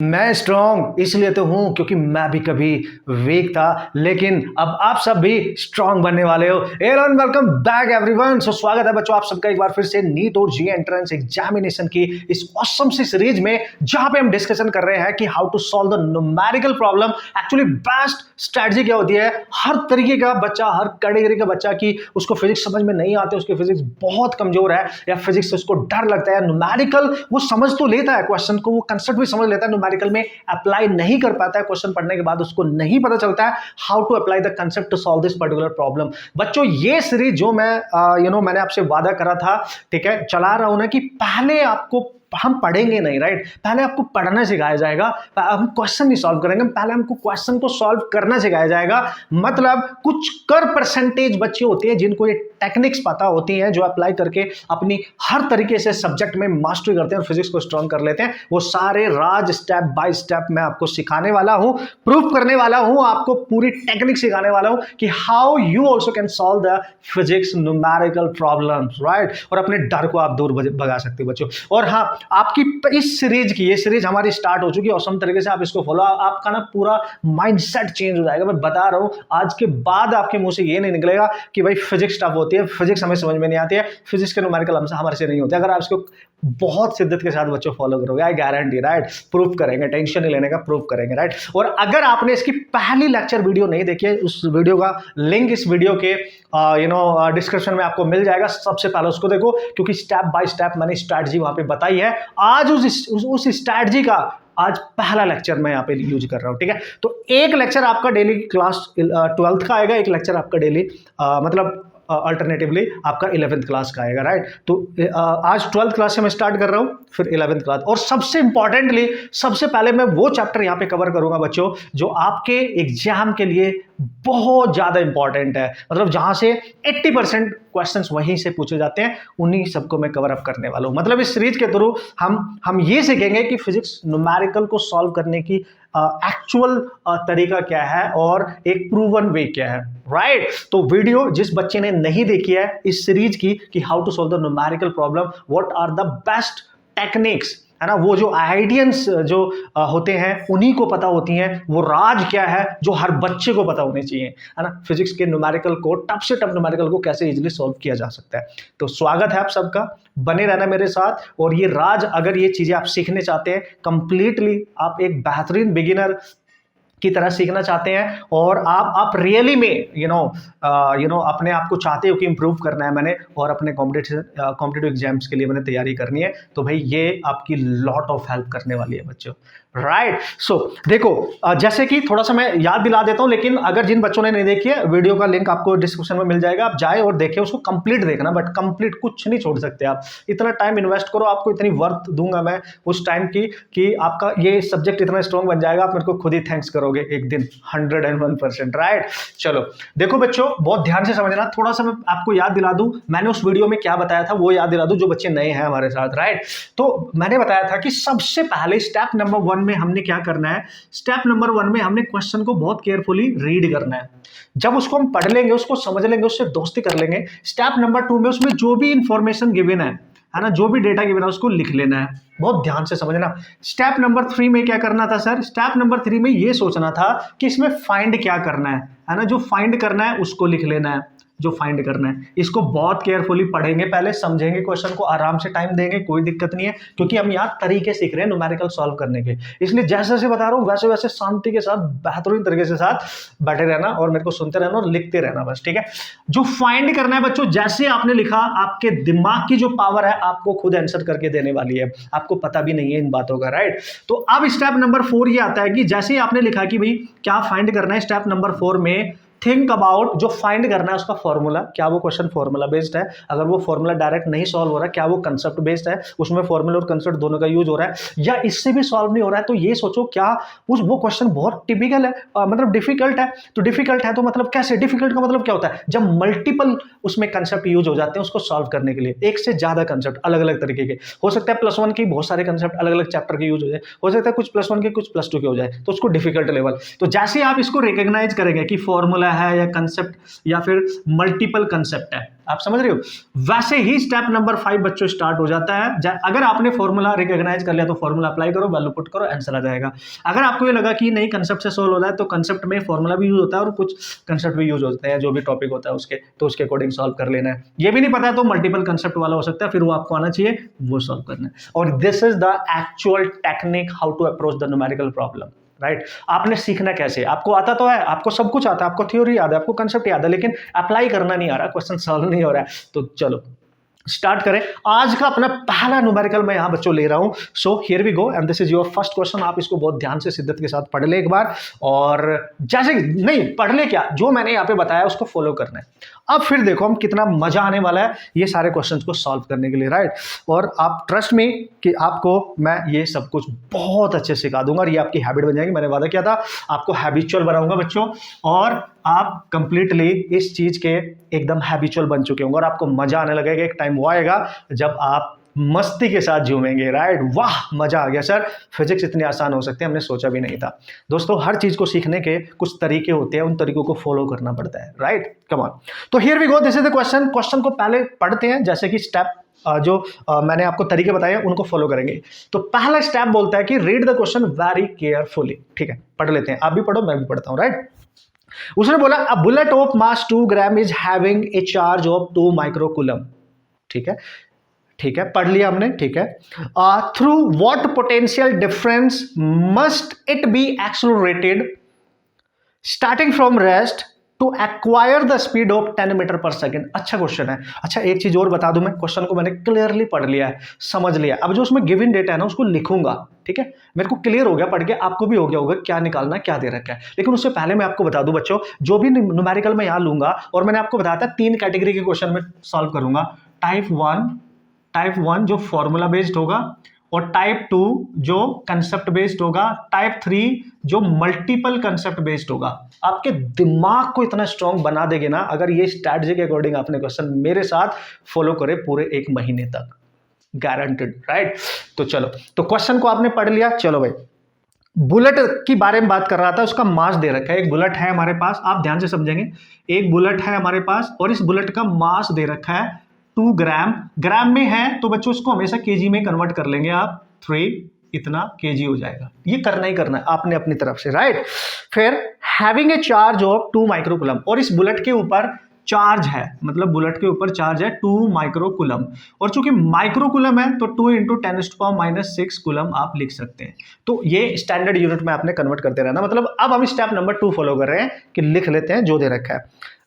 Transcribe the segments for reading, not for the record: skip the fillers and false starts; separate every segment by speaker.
Speaker 1: मैं स्ट्रांग इसलिए तो हूं क्योंकि मैं भी कभी वीक था, लेकिन अब आप सब भी स्ट्रांग बनने वाले हो। Allen welcome back everyone. So स्वागत है बच्चों आप सबका एक बार फिर से नीट और जी एंट्रेंस एग्जामिनेशन की इस ऑसम सी सीरीज में, जहां पे हम डिस्कशन कर रहे हैं कि how to solve the numerical problem. Actually best strategy क्या होती है, हर तरीके का बच्चा, हर कैटेगरी का बच्चा की उसको फिजिक्स समझ में नहीं आते, उसकी फिजिक्स बहुत कमजोर है या फिजिक्स से उसको डर लगता है, न्यूमेरिकल वो समझ तो लेता है, क्वेश्चन को वो कंसेप्ट भी समझ लेता है, न्यूमेरिकल में अप्लाई नहीं कर पाता है, क्वेश्चन पढ़ने के बाद उसको नहीं पता चलता है how to apply the concept to solve this particular problem. बच्चों ये सीरीज जो मैं मैंने आपसे वादा करा था, ठीक है, चला रहा हूं ना, कि पहले आपको हम पढ़ेंगे नहीं, राइट, पहले आपको पढ़ना सिखाया जाएगा, हम क्वेश्चन नहीं सॉल्व करेंगे, पहले हमको क्वेश्चन को सॉल्व करना सिखाया जाएगा। मतलब कुछ कर परसेंटेज बच्चे होते हैं जिनको ये टेक्निक्स पता होती हैं, जो अप्लाई करके अपनी हर तरीके से सब्जेक्ट में मास्टरी करते हैं और फिजिक्स को स्ट्रॉन्ग कर लेते हैं। वो सारे राज स्टेप बाय स्टेप मैं आपको सिखाने वाला हूं, प्रूफ करने वाला हूं, आपको पूरी टेक्निक सिखाने वाला हूं कि how you also can solve the physics numerical problems, right, और अपने डर को आप दूर भगा सकते हो बच्चों। और हाँ, आपकी इस सीरीज की, ये सीरीज हमारी स्टार्ट हो चुकी है, औसम तरीके से आप इसको फॉलो, आपका ना पूरा माइंडसेट चेंज हो जाएगा। मैं बता रहा हूं, आज के बाद आपके मुंह से ये नहीं निकलेगा कि भाई फिजिक्स टफ होती है, फिजिक्स हमें समझ में नहीं आती है, फिजिक्स के न्यूमेरिकल हमारे से नहीं होते। अगर आप इसको बहुत शिद्दत के साथ बच्चों फॉलो करोगे, आई गारंटी, राइट, प्रूफ करेंगे, टेंशन नहीं लेने का, प्रूफ करेंगे, राइट। और अगर आपने इसकी पहली लेक्चर वीडियो नहीं देखी है, उस वीडियो का लिंक इस वीडियो के डिस्क्रिप्शन में आपको मिल जाएगा, सबसे पहले उसको देखो, क्योंकि स्टेप बाय स्टेप मैंने स्ट्रैटेजी वहां पे बताई है। आज उस स्ट्रैटेजी का आज पहला लेक्चर मैं यहाँ पे यूज कर रहा हूँ, ठीक है। तो एक लेक्चर आपका डेली क्लास 12th का आएगा, एक लेक्चर आपका डेली अल्टरनेटिवली आपका 11th क्लास का आएगा, राइट। तो आज 12th क्लास से मैं स्टार्ट कर रहा हूं, फिर 11th क्लास, और सबसे इंपॉर्टेंटली सबसे पहले मैं वो चैप्टर यहां पे कवर करूंगा बच्चों जो आपके एग्जाम के लिए बहुत ज्यादा इंपॉर्टेंट है, मतलब जहां से 80% क्वेश्चंस वहीं से पूछे जाते हैं, उन्हीं सबको मैं कवर अप करने वाला हूं। मतलब इस सीरीज के थ्रू हम ये सीखेंगे कि फिजिक्स न्यूमेरिकल को सॉल्व करने की एक्चुअल तरीका क्या है और एक प्रूवन वे क्या है, राइट। तो वीडियो जिस बच्चे ने नहीं देखी है इस सीरीज की कि how to solve the numerical problem, what are the best techniques, है ना, वो जो आइडियंस जो होते हैं उन्हीं को पता होती हैं, वो राज क्या है जो हर बच्चे को पता होने चाहिए, है ना, फिजिक्स के न्यूमेरिकल को, टफ से टफ न्यूमेरिकल को कैसे इजीली सॉल्व किया जा सकता है। तो स्वागत है आप सबका, बने रहना मेरे साथ। और ये राज, अगर ये चीजें आप सीखने चाहते हैं कंप्लीटली, आप एक बेहतरीन बिगिनर की तरह सीखना चाहते हैं और आप रियली में अपने आप को चाहते हो कि इंप्रूव करना है मैंने, और अपने कॉम्पिटिटिव एग्जाम्स के लिए मैंने तैयारी करनी है, तो भाई ये आपकी लॉट ऑफ हेल्प करने वाली है बच्चों, राइट। सो देखो, जैसे कि थोड़ा सा मैं याद दिला देता हूं, लेकिन अगर जिन बच्चों ने नहीं देखी है, वीडियो का लिंक आपको डिस्क्रिप्शन में मिल जाएगा, आप जाए और देखें, उसको कंप्लीट देखना, बट कंप्लीट कुछ नहीं छोड़ सकते आप, इतना टाइम इन्वेस्ट करो, आपको इतनी वर्थ दूंगा मैं उस टाइम की कि आपका ये सब्जेक्ट इतना स्ट्रॉन्ग बन जाएगा, आप मेरे को खुद ही थैंक्स करोगे एक दिन, 101%, राइट। चलो देखो बच्चों, बहुत ध्यान से समझना, थोड़ा सा मैं आपको याद दिला दूं, मैंने उस वीडियो में क्या बताया था वो याद दिला दूं, जो बच्चे नए हैं हमारे साथ, राइट। तो मैंने बताया था कि सबसे पहले स्टेप नंबर 1 में हमने क्या करना है, स्टेप नंबर 1 में हमने क्वेश्चन को बहुत केयरफुली रीड करना है। जब उसको हम पढ़ लेंगे, उसको समझ लेंगे, उससे दोस्ती कर लेंगे, स्टेप नंबर 2 में उसमें जो भी इंफॉर्मेशन गिवन है ना, जो भी डेटा गिवन है उसको लिख लेना है, बहुत ध्यान से समझना। स्टेप नंबर 3 में क्या करना था सर, स्टेप नंबर 3 में ये सोचना था कि इसमें फाइंड क्या करना है ना, जो फाइंड करना है उसको लिख लेना है, जो फाइंड करना है। इसको बहुत केयरफुली पढ़ेंगे, पहले समझेंगे, क्वेश्चन को आराम से टाइम देंगे, कोई दिक्कत नहीं है, क्योंकि हम यहाँ तरीके सीख रहे हैं न्यूमेरिकल सॉल्व करने के, इसलिए जैसे जैसे बता रहा हूँ वैसे वैसे शांति के साथ, बेहतरीन तरीके से साथ बैठे रहना और मेरे को सुनते रहना और लिखते रहना बस, ठीक है। जो फाइंड करना है बच्चों, जैसे आपने लिखा, आपके दिमाग की जो पावर है आपको खुद आंसर करके देने वाली है, आपको पता भी नहीं है इन बातों का, राइट। तो अब स्टेप नंबर 4 ये आता है कि जैसे ही आपने लिखा कि भाई क्या फाइंड करना है, स्टेप नंबर 4 में थिंक अबाउट, जो फाइंड करना है उसका फॉर्मूला, क्या वो क्वेश्चन फॉर्मूला बेस्ड है, अगर वो फॉर्मूला डायरेक्ट नहीं सॉल्व हो रहा है, क्या वो कंसेप्ट बेस्ड है, उसमें फॉर्मूला और कंसेप्ट दोनों का यूज हो रहा है, या इससे भी सॉल्व नहीं हो रहा है, तो ये सोचो क्या वो क्वेश्चन बहुत टिपिकल है, मतलब डिफिकल्ट है, तो डिफिकल्ट है तो मतलब कैसे, डिफिकल्ट का मतलब क्या होता है, जब मल्टीपल उसमें कंसेप्ट यूज हो जाते हैं उसको सॉल्व करने के लिए, एक से ज्यादा कंसेप्ट अलग अलग तरीके के हो सकता है, +1 की बहुत सारे कंसेप्ट अलग अलग चैप्टर के यूज हो जाए, हो सकता है कुछ +1 के कुछ +2 के हो जाए, तो उसको डिफिकल्ट लेवल। तो जैसे आप इसको रिकॉग्नाइज करेंगे कि फॉर्मूला फॉर्मूला है या कंसेप्ट या फिर मल्टीपल कंसेप्ट है, आप समझ रहे हो। वैसे ही स्टेप नंबर 5 बच्चों स्टार्ट हो जाता है। अगर आपने फॉर्मूला रिकॉग्नाइज कर लिया तो फॉर्मूला अप्लाई करो, वैल्यू पुट करो, आंसर आ जाएगा। अगर आपको ये लगा कि नहीं कंसेप्ट से सोल्व हो रहा है तो कंसेप्ट में फॉर्मूला भी यूज होता है और कुछ कंसेप्ट भी यूज होते हैं, जो भी टॉपिक होता है उसके, तो उसके अकॉर्डिंग सॉल्व कर लेना है। ये भी नहीं पता है तो मल्टीपल कंसेप्ट वाला हो सकता है, फिर वो आपको आना चाहिए, वो सॉल्व करना है। और this is the actual technique how to approach the numerical problem, right. आपने सीखना कैसे, आपको आता तो है, आपको सब कुछ आता है, आपको थ्योरी याद है, आपको कंसेप्ट याद है, लेकिन अप्लाई करना नहीं आ रहा, क्वेश्चन सॉल्व नहीं हो रहा है। तो चलो स्टार्ट करें। आज का अपना पहला न्यूमेरिकल मैं यहां बच्चों ले रहा हूं। So here we go and this is your first question. आप इसको बहुत ध्यान से शिद्दत के साथ पढ़ ले एक बार, और जैसे नहीं पढ़ ले, क्या जो मैंने यहां पे बताया उसको फॉलो करना है। अब फिर देखो हम कितना मजा आने वाला है ये सारे क्वेश्चंस को सॉल्व करने के लिए, राइट। और आप ट्रस्ट में कि आपको मैं ये सब कुछ बहुत अच्छे से सिखा दूंगा और ये आपकी हैबिट बन जाएगी। मैंने वादा किया था आपको हैबिचुअल बनाऊंगा बच्चों, और आप कंप्लीटली इस चीज के एकदम हैबिचुअल बन चुके होंगे और आपको मजा आने लगेगा। एक टाइम वो आएगा जब आप मस्ती के साथ झूमेंगे, राइट। वाह मजा आ गया सर, फिजिक्स इतनी आसान हो सकती है, हमने सोचा भी नहीं था। दोस्तों हर चीज को सीखने के कुछ तरीके होते हैं, उन तरीकों को फॉलो करना पड़ता है, राइट। Come on. तो here we go, this is the question. Question को पहले पढ़ते हैं, जैसे कि स्टेप जो मैंने आपको तरीके बताए हैं उनको फॉलो करेंगे। तो पहला स्टेप बोलता है कि read the question very carefully. ठीक है, पढ़ लेते हैं, आप भी पढ़ो मैं भी पढ़ता हूं, राइट। उसने बोला a bullet of mass 2 gram is having a charge of 2 microcoulomb. ठीक है, ठीक है, पढ़ लिया हमने, ठीक है। Through what potential difference must it be accelerated starting from rest to acquire the speed of 10 metre per second. अच्छा क्वेश्चन है। अच्छा एक चीज और बता दूं, मैं क्वेश्चन को मैंने क्लियरली पढ़ लिया है, समझ लिया। अब जो उसमें गिवन डेटा है ना उसको लिखूंगा, ठीक है। मेरे को क्लियर हो गया पढ़ के, आपको भी हो गया होगा क्या निकालना है, क्या दे रखा है। लेकिन उससे पहले मैं आपको बता दूं बच्चों, जो भी न्यूमेरिकल मैं यहां लूंगा, और मैंने आपको बताया था 3 कैटेगरी के क्वेश्चन में सॉल्व करूंगा। टाइप 1 जो फॉर्मूला बेस्ड होगा, और टाइप 2 जो कंसेप्ट बेस्ड होगा, टाइप 3 जो मल्टीपल कंसेप्ट बेस्ड होगा। आपके दिमाग को इतना स्ट्रांग बना देंगे ना अगर ये स्ट्रैटेजी के अकॉर्डिंग आपने क्वेश्चन मेरे साथ फॉलो करे पूरे 1 महीने तक, गारंटेड, राइट। तो चलो, तो क्वेश्चन को आपने पढ़ लिया। चलो भाई, बुलेट की बारे में बात कर रहा था, उसका मास दे रखा है। एक बुलेट है हमारे पास, आप ध्यान से समझेंगे, एक बुलेट है हमारे पास और इस बुलेट का मास दे रखा है 2 ग्राम। ग्राम में है तो बच्चों उसको हमेशा केजी में कन्वर्ट कर लेंगे आप, 3 इतना केजी हो जाएगा। ये करना ही करना है आपने अपनी तरफ से, राइट। फिर having a charge of 2 microcoulomb, और इस बुलेट के ऊपर चार्ज है, मतलब बुलेट के ऊपर चार्ज है 2 माइक्रोकूलम, और चूंकि माइक्रोकूलम है तो 2 × 10⁻⁻⁶ कूलम आप लिख सकते हैं। तो ये स्टैंडर्ड यूनिट में आपने कन्वर्ट करते रहना। मतलब अब हम स्टेप नंबर 2 फॉलो कर रहे हैं कि लिख लेते हैं जो दे रखा है।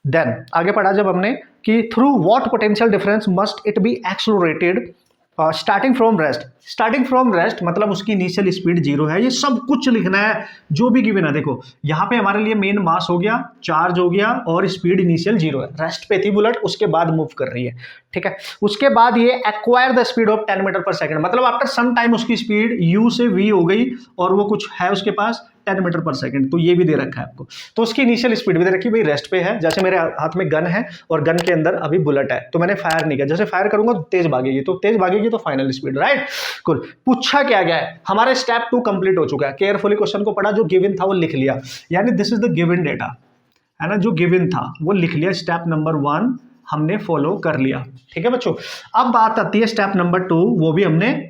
Speaker 1: देन आगे पढ़ा जब हमने कि through what potential difference must it be accelerated starting from rest. Starting from rest मतलब उसकी इनिशियल स्पीड 0 है। ये सब कुछ लिखना है जो भी गिवन है। देखो यहाँ पे हमारे लिए मेन मास हो गया, चार्ज हो गया, और स्पीड इनिशियल 0 है। रेस्ट पे थी बुलेट, उसके बाद मूव कर रही है, ठीक है। उसके बाद ये acquire the speed of 10 metre per second, मतलब आफ्टर सम टाइम उसकी स्पीड u से v हो गई, और वो कुछ है उसके पास 10 मीटर पर सेकंड। तो ये भी दे रखा है आपको। तो उसकी इनिशियल स्पीड भी दे रखी, भाई रेस्ट पे है। जैसे मेरे हाथ में गन है और गन के अंदर अभी बुलेट है, तो मैंने फायर नहीं किया, जैसे फायर करूंगा तो तेज भागेगी, तो तेज भागेगी तो फाइनल स्पीड, राइट। कुल पूछा क्या गया है, हमारे स्टेप 2 कंप्लीट हो चुका है। केयरफुली क्वेश्चन को पढ़ा, जो गिवन था वो लिख लिया, यानी this is the given data, है ना। जो गिवन था वो लिख लिया, स्टेप नंबर 1 हमने फॉलो कर लिया, ठीक है बच्चों। अब बात आती है स्टेप नंबर 2, वो भी हमने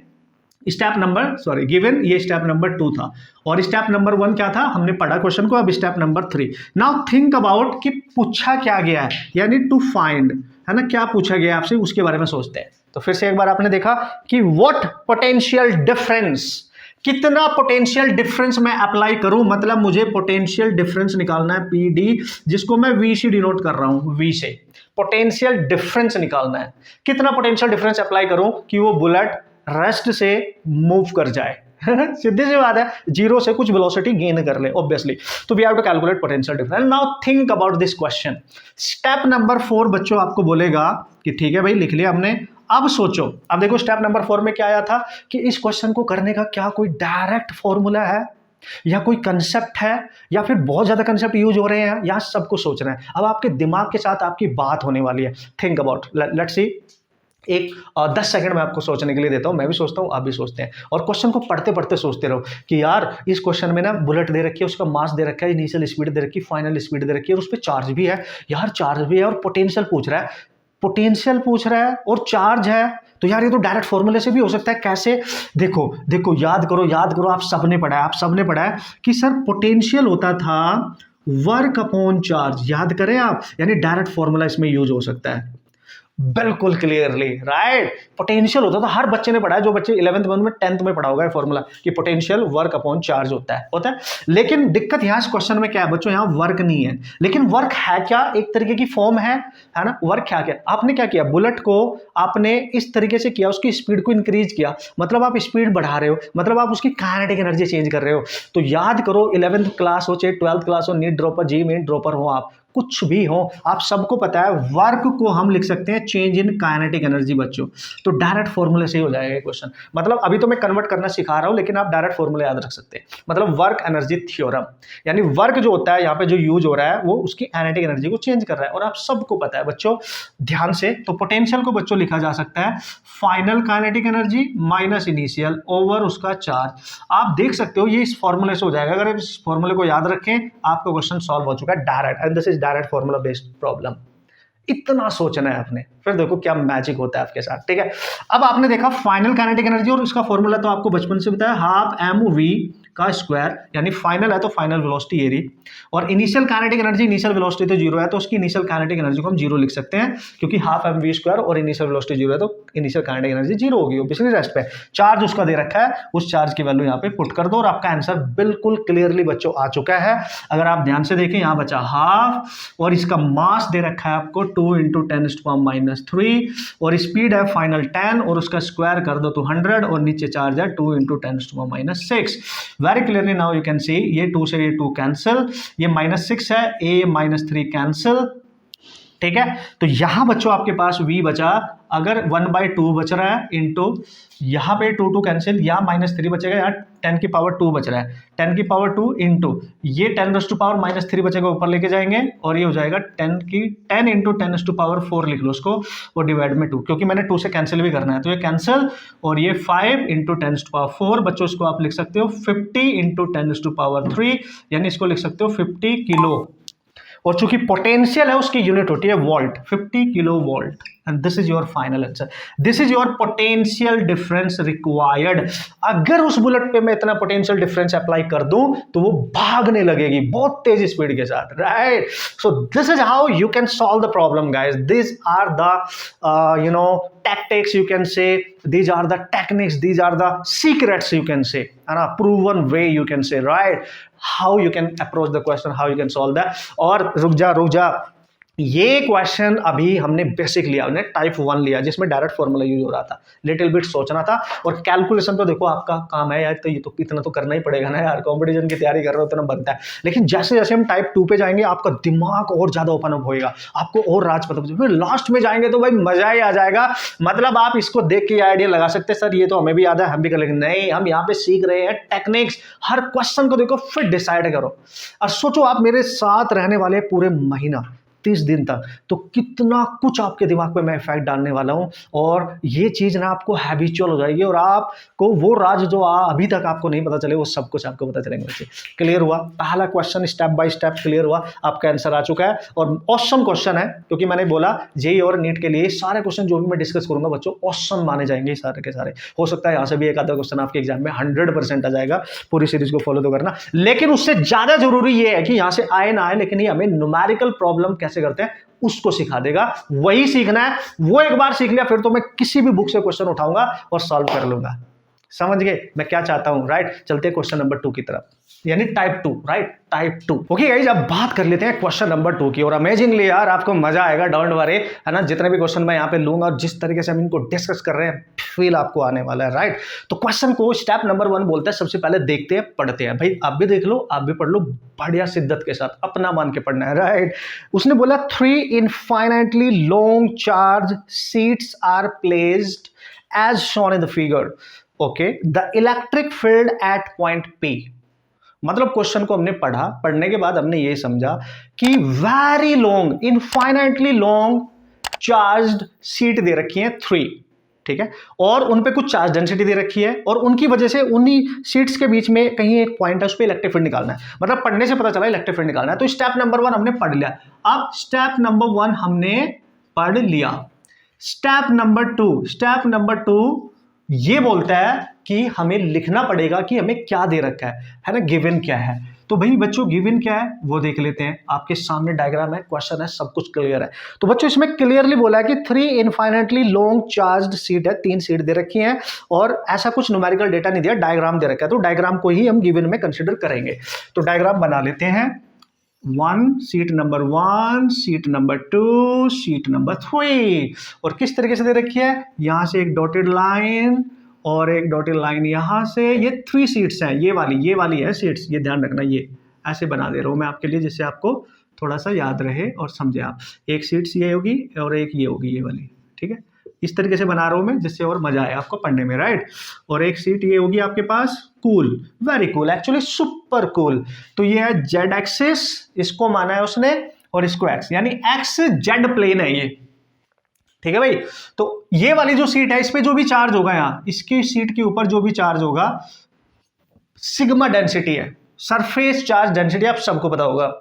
Speaker 1: गिवन, ये स्टेप नंबर 2 था, और स्टेप नंबर 1 क्या था, हमने पढ़ा क्वेश्चन को। अब step number 3, now think about कि पूछा क्या गया है, यानी टू फाइंड, है ना, क्या पूछा गया आपसे उसके बारे में सोचते हैं। तो फिर से एक बार आपने देखा कि व्हाट पोटेंशियल डिफरेंस, कितना पोटेंशियल डिफरेंस मैं अप्लाई करूं, मतलब मुझे पोटेंशियल डिफरेंस निकालना है, पीडी, जिसको मैं वी से डिनोट कर रहा हूं, वी से पोटेंशियल डिफरेंस निकालना है। कितना पोटेंशियल डिफरेंस अप्लाई करूं कि वो बुलेट रेस्ट से मूव कर जाए। सीधी सी बात है, 0 से कुछ वेलोसिटी गेन कर ले ऑब्वियसली। तो we have to calculate potential difference. Now think about this question. Step number 4 बच्चों आपको बोलेगा कि ठीक है भाई लिख लिया हमने, अब सोचो। अब देखो स्टेप नंबर 4 में क्या आया था कि इस क्वेश्चन को करने का क्या कोई डायरेक्ट फॉर्मूला है, या कोई कंसेप्ट है, या फिर बहुत ज्यादा कंसेप्ट यूज हो रहे हैं, या सब कुछ सोचना है। अब आपके दिमाग के साथ आपकी बात होने वाली है। Think about, let's see. एक 10 सेकंड में आपको सोचने के लिए देता हूं, मैं भी सोचता हूं, आप भी सोचते हैं, और क्वेश्चन को पढ़ते पढ़ते सोचते रहो कि यार इस क्वेश्चन में ना बुलेट दे रखी है, उसका मास दे रखा है, इनिशियल स्पीड दे रखी है, फाइनल स्पीड दे रखी है, और उस पर चार्ज भी है, यार चार्ज भी है और पोटेंशियल पूछ रहा है, पोटेंशियल पूछ रहा है और चार्ज है, तो यार ये तो डायरेक्ट फॉर्मूले से भी हो सकता है। कैसे? देखो देखो, याद करो, आप सबने पढ़ा है कि सर पोटेंशियल होता था वर्क अपॉन चार्ज, याद करें आप, यानी डायरेक्ट फॉर्मूला इसमें यूज हो सकता है। बिल्कुल क्लियरली राइट, पोटेंशियल होता था, हर बच्चे ने पढ़ा है, जो बच्चे 11th में 10th में पढ़ा होगा फॉर्मूला कि पोटेंशियल वर्क अपॉन चार्ज होता है। लेकिन दिक्कत यहां इस क्वेश्चन में क्या है बच्चों, यहां वर्क नहीं है, लेकिन वर्क है क्या, एक तरीके की फॉर्म है ना। वर्क क्या क्या आपने क्या किया, बुलेट को आपने इस तरीके से किया, उसकी स्पीड को इंक्रीज किया, मतलब आप स्पीड बढ़ा रहे हो, मतलब आप उसकी काइनेटिक एनर्जी चेंज कर रहे हो। तो याद करो, 11th क्लास हो चाहे 12th क्लास हो, नीट ड्रॉपर, जी मेन ड्रॉपर हो, आप कुछ भी हो, आप सबको पता है वर्क को हम लिख सकते हैं चेंज इन काइनेटिक एनर्जी बच्चों। तो डायरेक्ट फॉर्मूले से ही हो जाएगा क्वेश्चन, मतलब अभी तो मैं कन्वर्ट करना सिखा रहा हूं, लेकिन आप डायरेक्ट फॉर्मूले याद रख सकते हैं। मतलब वर्क एनर्जी थ्योरम, यानी वर्क जो होता है यहाँ पे जो यूज हो रहा है वो उसकी काइनेटिक एनर्जी को चेंज कर रहा है, और आप सबको पता है बच्चों ध्यान से। तो पोटेंशियल को बच्चों लिखा जा सकता है final kinetic energy minus initial over उसका चार्ज। आप देख सकते हो ये इस फॉर्मूले से हो जाएगा, अगर आप इस फॉर्मूले को याद रखें आपका क्वेश्चन सॉल्व हो चुका है direct, and this is direct formula based problem. इतना सोचना है आपने, फिर देखो क्या मैजिक होता है आपके साथ। ठीक है, अब आपने देखा फाइनल काइनेटिक एनर्जी, और इसका फॉर्मूला तो आपको बचपन से बताया, हाफ एम वी का स्क्वायर, यानी फाइनल है तो फाइनल वेलोसिटी एरी, और initial kinetic energy, initial velocity तो जीरो है, तो उसकी इनिशियल काइनेटिक एनर्जी को हम जीरो लिख सकते हैं, क्योंकि हाफ एम वी स्क्वायर और इनिशियल वेलोसिटी जीरो है, तो इनिशियल काइनेटिक एनर्जी जीरो होगी ऑब्वियसली। रेस्ट पे चार्ज उसका दे रखा है, उस चार्ज की वैल्यू यहाँ पे पुट कर दो, और आपका आंसर बिल्कुल क्लियरली बच्चों आ चुका है। अगर आप ध्यान से देखें, यहाँ बचा हाफ, और इसका मास दे रखा है आपको 2 × 10⁻³ और स्पीड है फाइनल 10, और उसका स्क्वायर कर दो तो 100, और नीचे चार्ज है 2 × 10⁻⁶। Very clearly now you can see, ये 2 से ये 2 कैंसिल, ये -6 है, ये -3 कैंसिल। ठीक है, तो यहां बच्चों आपके पास v बचा, अगर 1/2 बच रहा है इंटू यहाँ पे 2 कैंसिल, यहाँ -3 बचेगा, यहाँ 10⁻² बच रहा है, 10⁻² इंटू ये 10⁻³ बचेगा, ऊपर लेके जाएंगे, और ये हो जाएगा 10 × 10⁻⁴ लिख लो उसको, और डिवाइड में 2, क्योंकि मैंने 2 से कैंसिल भी करना है, तो ये कैंसिल, और ये 5 × 10⁴ बच्चों, इसको आप लिख सकते हो 50 × 10⁻³ यानी इसको लिख सकते हो 50 किलो, और चूंकि पोटेंशियल है उसकी यूनिट होती है volt, 50 kilo volt, and this is your final answer. This is your potential difference required. अगर उस बुलेट पे मैं इतना पोटेंशियल डिफरेंस अप्लाई कर दूं तो वो भागने लगेगी बहुत तेज स्पीड के साथ, right. So this is how you can solve the problem guys, this are the tactics you can say, these are the techniques, these are the secrets you can say, and a proven way you can say, right, how you can approach the question, how you can solve that। और रुक जा, ये question अभी हमने basic लिया, हमने type 1 लिया जिसमें डायरेक्ट फॉर्मूला यूज हो रहा था, लिटिल बिट सोचना था, और कैलकुलेशन तो देखो आपका काम है यार, तो ये तो इतना तो करना ही पड़ेगा ना यार, कंपटीशन की तैयारी कर रहे हो उतना बनता है। लेकिन जैसे जैसे हम टाइप 2 पे जाएंगे आपका दिमाग और ज्यादा ओपन अप होएगा, आपको और राज पता चलेगा, फिर लास्ट में जाएंगे तो भाई मजा ही आ जाएगा। मतलब आप इसको देख के आइडिया लगा सकते हैं, सर ये तो हमें भी याद है, हम भी कर लेंगे, नहीं, हम यहाँ पे सीख रहे हैं टेक्निक्स। हर क्वेश्चन को देखो फिर डिसाइड करो, और सोचो आप मेरे साथ रहने वाले पूरे महीना 30 दिन तक, तो कितना कुछ आपके दिमाग पे मैं इफेक्ट डालने वाला हूं, और ये चीज ना आपको हैबिचुअल हो जाएगी, और आपको वो राज जो अभी तक आपको नहीं पता चले वो सब कुछ आपको पता चलेंगे बच्चे। क्लियर हुआ? पहला question step by step clear हुआ, आपका आंसर आ चुका है, और ऑसम क्वेश्चन है, क्योंकि मैंने बोला जेईई और नीट के लिए सारे क्वेश्चन जो भी मैं डिस्कस करूंगा बच्चों ऑसम माने जाएंगे सारे के सारे। हो सकता है यहाँ से भी एक आधा क्वेश्चन आपके एग्जाम में 100% आ जाएगा, पूरी सीरीज को फॉलो तो करना, लेकिन उससे ज्यादा जरूरी ये है कि यहाँ से आए ना आए, लेकिन ये हमें न्यूमेरिकल प्रॉब्लम कैसे करते हैं उसको सिखा देगा, वही सीखना है। वो एक बार सीख लिया फिर तो मैं किसी भी बुक से क्वेश्चन उठाऊंगा और सॉल्व कर लूंगा। समझ गए मैं क्या चाहता हूं, राइट। चलते हैं क्वेश्चन नंबर 2 की तरफ, यानी type 2, right, type 2। Okay guys, अब बात कर लेते हैं क्वेश्चन नंबर 2 की, और अमेजिंगली यार आपको मजा आएगा, डोंट वरी, है ना। जितने भी क्वेश्चन मैं यहाँ पे लूंगा और जिस तरीके से हम इनको डिस्कस कर रहे हैं, फील आपको आने वाला है, राइट। तो क्वेश्चन को स्टेप नंबर 1 बोलते हैं, सबसे पहले देखते हैं, पढ़ते हैं। भाई आप भी देख लो, आप भी पढ़ लो, बढ़िया शिद्दत के साथ, अपना मान के पढ़ना है, राइट। उसने बोला 3 infinitely long charge sheets are placed as shown in the figure, okay, the electric field at point P। मतलब क्वेश्चन को हमने पढ़ने के बाद हमने ये समझा कि very long, infinitely long charged sheet दे रखी है 3, ठीक है, और उन पे कुछ चार्ज डेंसिटी दे रखी है और उनकी वजह से उन्हीं सीट्स के बीच में कहीं एक पॉइंट है, उस पर इलेक्ट्रिक फील्ड निकालना है। मतलब पढ़ने से पता चला इलेक्ट्रिक फील्ड निकालना है। तो स्टेप नंबर 1 हमने पढ़ लिया। अब स्टेप नंबर 1 हमने पढ़ लिया। स्टेप नंबर 2 ये बोलता है कि हमें लिखना पड़ेगा कि हमें क्या दे रखा है ना, गिवन क्या है। तो भाई बच्चों गिवन क्या है वो देख लेते हैं। आपके सामने डायग्राम है, क्वेश्चन है, सब कुछ क्लियर है। तो बच्चों इसमें क्लियरली बोला है कि 3 इनफाइनाइटली लॉन्ग चार्ज्ड सीट है, 3 सीट दे रखी हैं और ऐसा कुछ न्यूमेरिकल डेटा नहीं दिया, डायग्राम दे रखा है। तो डायग्राम को ही हम गिवन में कंसिडर करेंगे। तो डायग्राम बना लेते हैं। 1 seat number 1, seat number 2, seat number 3, और किस तरीके से दे रखी है, यहां से एक डॉटेड लाइन और एक डॉटेड लाइन यहां से। ये 3 सीट्स हैं, ये वाली है सीट्स, ये ध्यान रखना, ये ऐसे बना दे रहा हूं मैं आपके लिए जिससे आपको थोड़ा सा याद रहे और समझे आप। एक सीट्स ये होगी और एक ये होगी, ये वाली, ठीक है। इस तरीके से बना रहा हूं मैं जिससे और मजा आए आपको पढ़ने में, राइट। और एक सीट ये होगी आपके पास, cool, very cool, actually super cool. तो ये है जेड एक्सिस, इसको माना है उसने, और इसको एक्स, यानी एक्स जेड प्लेन है ये, ठीक है भाई। तो ये वाली जो सीट है, इस पे जो भी चार्ज होगा यहां, इसकी सीट के ऊपर जो भी चार्ज होगा, सिग्मा डेंसिटी है, सरफेस चार्ज डेंसिटी, आप सबको पता होगा।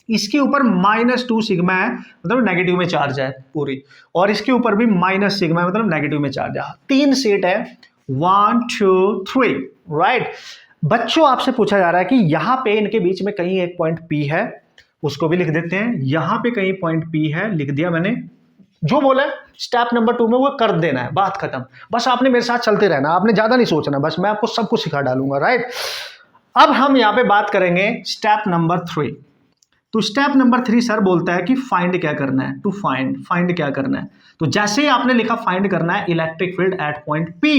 Speaker 1: इसके ऊपर -2 सिग्मा है, मतलब नेगेटिव में चार्ज है पूरी, और इसके ऊपर भी माइनस सिग्मा है, मतलब नेगेटिव में चार्ज है। 3 सीट है, 1 2 3, राइट। बच्चों आपसे पूछा जा रहा है कि यहां पे इनके बीच में कहीं एक पॉइंट P है, उसको भी लिख देते हैं। यहां पे कहीं पॉइंट P है, लिख दिया मैंने। जो बोला स्टेप नंबर 2 में वो कर देना है, बात खत्म। बस आपने मेरे साथ चलते रहना, आपने ज्यादा नहीं सोचना, बस मैं आपको सब कुछ सिखा डालूंगा, राइट। अब हम यहां पे बात करेंगे स्टेप नंबर 3। तो स्टेप नंबर 3 सर बोलता है कि फाइंड क्या करना है, टू फाइंड क्या करना है। तो जैसे ही आपने लिखा फाइंड करना है electric field at point P,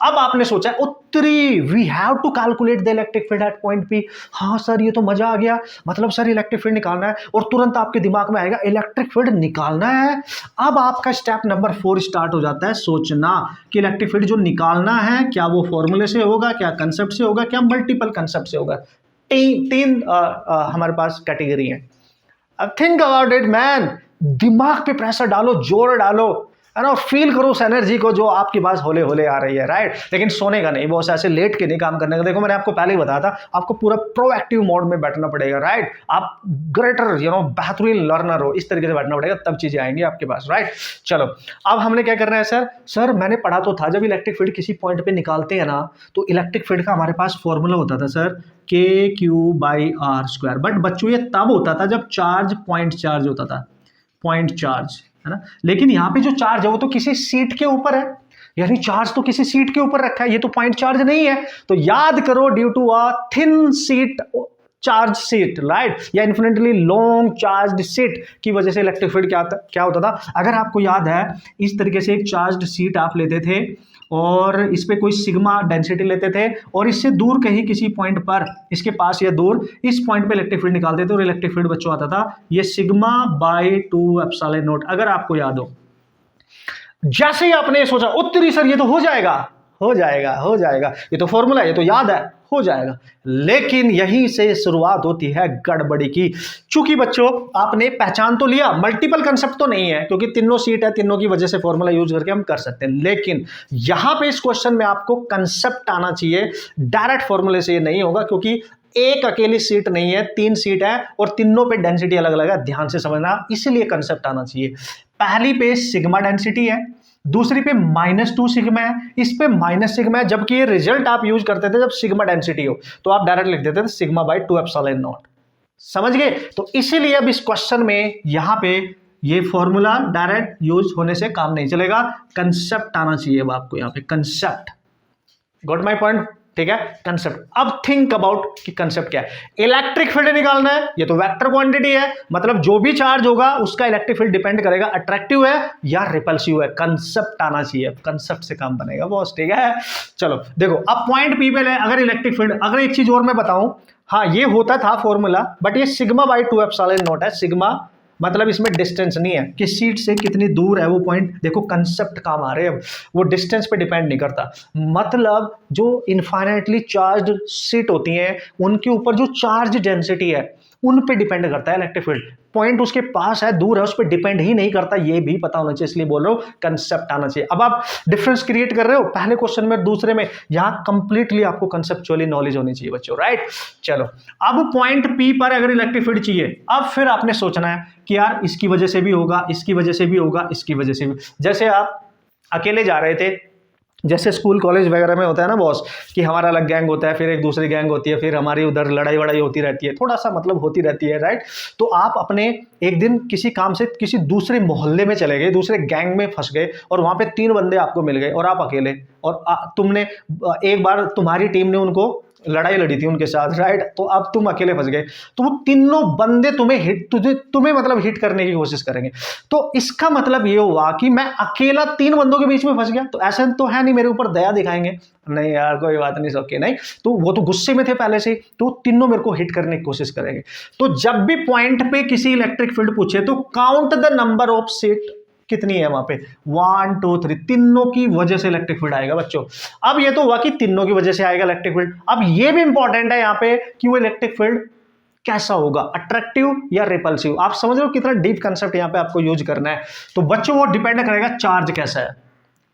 Speaker 1: अब आपने सोचा उत्तरी, we have to calculate the electric field at point P। हाँ सर ये तो मजा आ गया, मतलब सर इलेक्ट्रिक फील्ड निकालना है, और तुरंत आपके दिमाग में आएगा इलेक्ट्रिक फील्ड निकालना है। अब आपका स्टेप नंबर 4 स्टार्ट हो जाता है सोचना कि इलेक्ट्रिक फील्ड जो निकालना है, क्या वो फॉर्मूले से होगा, क्या कंसेप्ट से होगा, क्या मल्टीपल कंसेप्ट से होगा। तीन हमारे पास कैटेगरी है। अब थिंक अबाउट इट मैन, दिमाग पे प्रेशर डालो, जोर डालो, है ना, और फील करो उस एनर्जी को जो आपके पास होले होले आ रही है, राइट। लेकिन सोने का नहीं, बॉस, ऐसे लेट के नहीं काम करने का। देखो मैंने आपको पहले ही बताया था, आपको पूरा प्रोएक्टिव मोड में बैठना पड़ेगा, राइट। आप ग्रेटर बेहतरीन लर्नर हो, इस तरीके से बैठना पड़ेगा, तब चीजें आएंगी आपके पास, राइट। चलो अब हमने क्या करना है सर मैंने पढ़ा तो था, जब इलेक्ट्रिक फील्ड किसी पॉइंट पे निकालते हैं ना, तो इलेक्ट्रिक फील्ड का हमारे पास फॉर्मूला होता था सर KQ/R²। बट बच्चों ये तब होता था जब चार्ज पॉइंट चार्ज होता था, पॉइंट चार्ज, है ना। लेकिन यहाँ पे जो चार्ज है वो तो किसी सीट के ऊपर है, यानी चार्ज तो किसी सीट के ऊपर रखा है, ये तो पॉइंट चार्ज नहीं है। तो याद करो, due to a thin sheet charge sheet, right, या इन्फिनिटली लॉन्ग चार्ज सीट की वजह से इलेक्ट्रिक फील्ड क्या होता था। अगर आपको याद है, इस तरीके से एक चार्ज सीट आप लेते थे और इस पे कोई सिग्मा डेंसिटी लेते थे, और इससे दूर कहीं किसी पॉइंट पर, इसके पास या दूर, इस पॉइंट पे इलेक्ट्रिक फील्ड निकालते थे, और इलेक्ट्रिक फील्ड बच्चों आता था ये सिग्मा/2 एप्सिलॉन नॉट। अगर आपको याद हो, जैसे ही आपने सोचा उत्तरी सर ये तो हो जाएगा, ये तो फॉर्मूला है, ये तो याद है, हो जाएगा। लेकिन यहीं से शुरुआत होती है गड़बड़ी की। चूंकि बच्चों आपने पहचान तो लिया, मल्टीपल कंसेप्ट तो नहीं है, क्योंकि तीनों सीट है, तीनों की वजह से फॉर्मूला यूज करके हम कर सकते हैं। लेकिन यहां पे इस क्वेश्चन में आपको कंसेप्ट आना चाहिए, डायरेक्ट फॉर्मूले से ये नहीं होगा, क्योंकि एक अकेली सीट नहीं है, 3 सीट है और तीनों पे डेंसिटी अलग अलग है, ध्यान से समझना, इसलिए कंसेप्ट आना चाहिए। पहली पे सिग्मा डेंसिटी है, दूसरी पे -2 सिग्मा है, इस पे माइनस सिग्मा है, जबकि ये रिजल्ट आप यूज करते थे जब सिग्मा डेंसिटी हो, तो आप डायरेक्ट लिख देते थे सिग्मा/2 एप्सिलॉन नॉट। समझ गए। तो इसीलिए अब इस क्वेश्चन में यहां पे ये फॉर्मूला डायरेक्ट यूज होने से काम नहीं चलेगा, कंसेप्ट आना चाहिए अब आपको यहां पे, कंसेप्ट। गॉट माय पॉइंट, ठीक है, कंसेप्ट। अब थिंक अबाउट कि कंसेप्ट क्या है। इलेक्ट्रिक फील्ड निकालना है, ये तो वेक्टर क्वांटिटी है, मतलब जो भी चार्ज होगा उसका इलेक्ट्रिक फील्ड डिपेंड करेगा अट्रैक्टिव है या रिपल्सिव है। कंसेप्ट आना चाहिए, कंसेप्ट से काम बनेगा बॉस, ठीक है। चलो देखो, अब पॉइंट P पे अगर इलेक्ट्रिक फील्ड, अगर एक चीज और मैं बताऊं, हाँ ये होता था फॉर्मूला, बट ये सिग्मा/2 एप्सिलॉन नॉट है। सिग्मा मतलब इसमें डिस्टेंस नहीं है, किस सीट से कितनी दूर है वो पॉइंट, देखो कंसेप्ट काम आ रहे हैं अब, वो डिस्टेंस पे डिपेंड नहीं करता। मतलब जो इनफाइनाइटली चार्ज्ड सीट होती हैं उनके ऊपर जो चार्ज डेंसिटी है उन पे डिपेंड करता है इलेक्ट्रिक फील्ड। पॉइंट उसके पास है, दूर है, उस पर डिपेंड ही नहीं करता, ये भी पता होना चाहिए, इसलिए बोल रहा हूं कंसेप्ट आना चाहिए। अब आप डिफरेंस क्रिएट कर रहे हो पहले क्वेश्चन में दूसरे में, यहां कंप्लीटली आपको कंसेप्चुअली नॉलेज होनी चाहिए बच्चों, राइट। चलो अब पॉइंट पी पर अगर इलेक्ट्रिक फील्ड चाहिए, अब फिर आपने सोचना है कि यार इसकी वजह से भी होगा, इसकी वजह से भी होगा, इसकी वजह से भी। जैसे आप अकेले जा रहे थे, जैसे स्कूल कॉलेज वगैरह में होता है ना बॉस, कि हमारा अलग गैंग होता है, फिर एक दूसरी गैंग होती है, फिर हमारी उधर लड़ाई वड़ाई होती रहती है, थोड़ा सा मतलब होती रहती है, राइट। तो आप अपने एक दिन किसी काम से किसी दूसरे मोहल्ले में चले गए, दूसरे गैंग में फंस गए, और वहां पे 3 बंदे आपको मिल गए और आप अकेले, और तुमने एक बार तुम्हारी टीम ने उनको लड़ाई लड़ी थी उनके साथ, राइट। तो अब तुम अकेले फंस गए, तो वो तीनों बंदे तुम्हें मतलब हिट करने की कोशिश करेंगे। तो इसका मतलब ये हुआ कि मैं अकेला 3 बंदों के बीच में फंस गया, तो ऐसा तो है नहीं मेरे ऊपर दया दिखाएंगे, नहीं यार कोई बात नहीं, ओके नहीं, तो वो तो गुस्से में थे पहले से, तो तीनों मेरे को हिट करने की कोशिश करेंगे। तो जब भी पॉइंट पे किसी इलेक्ट्रिक फील्ड पूछे तो count the number of seat कितनी है वहां पे, 1 2 3, तीनों की वजह से इलेक्ट्रिक फील्ड आएगा बच्चों। अब ये तो हुआ कि तीनों की वजह से आएगा इलेक्ट्रिक फील्ड, अब ये भी इंपॉर्टेंट है यहां पे कि वो इलेक्ट्रिक फील्ड कैसा होगा, अट्रैक्टिव या रिपल्सिव। आप समझ रहे हो कितना डीप कंसेप्ट यहां पे आपको यूज करना है। तो बच्चों वो डिपेंड करेगा चार्ज कैसा है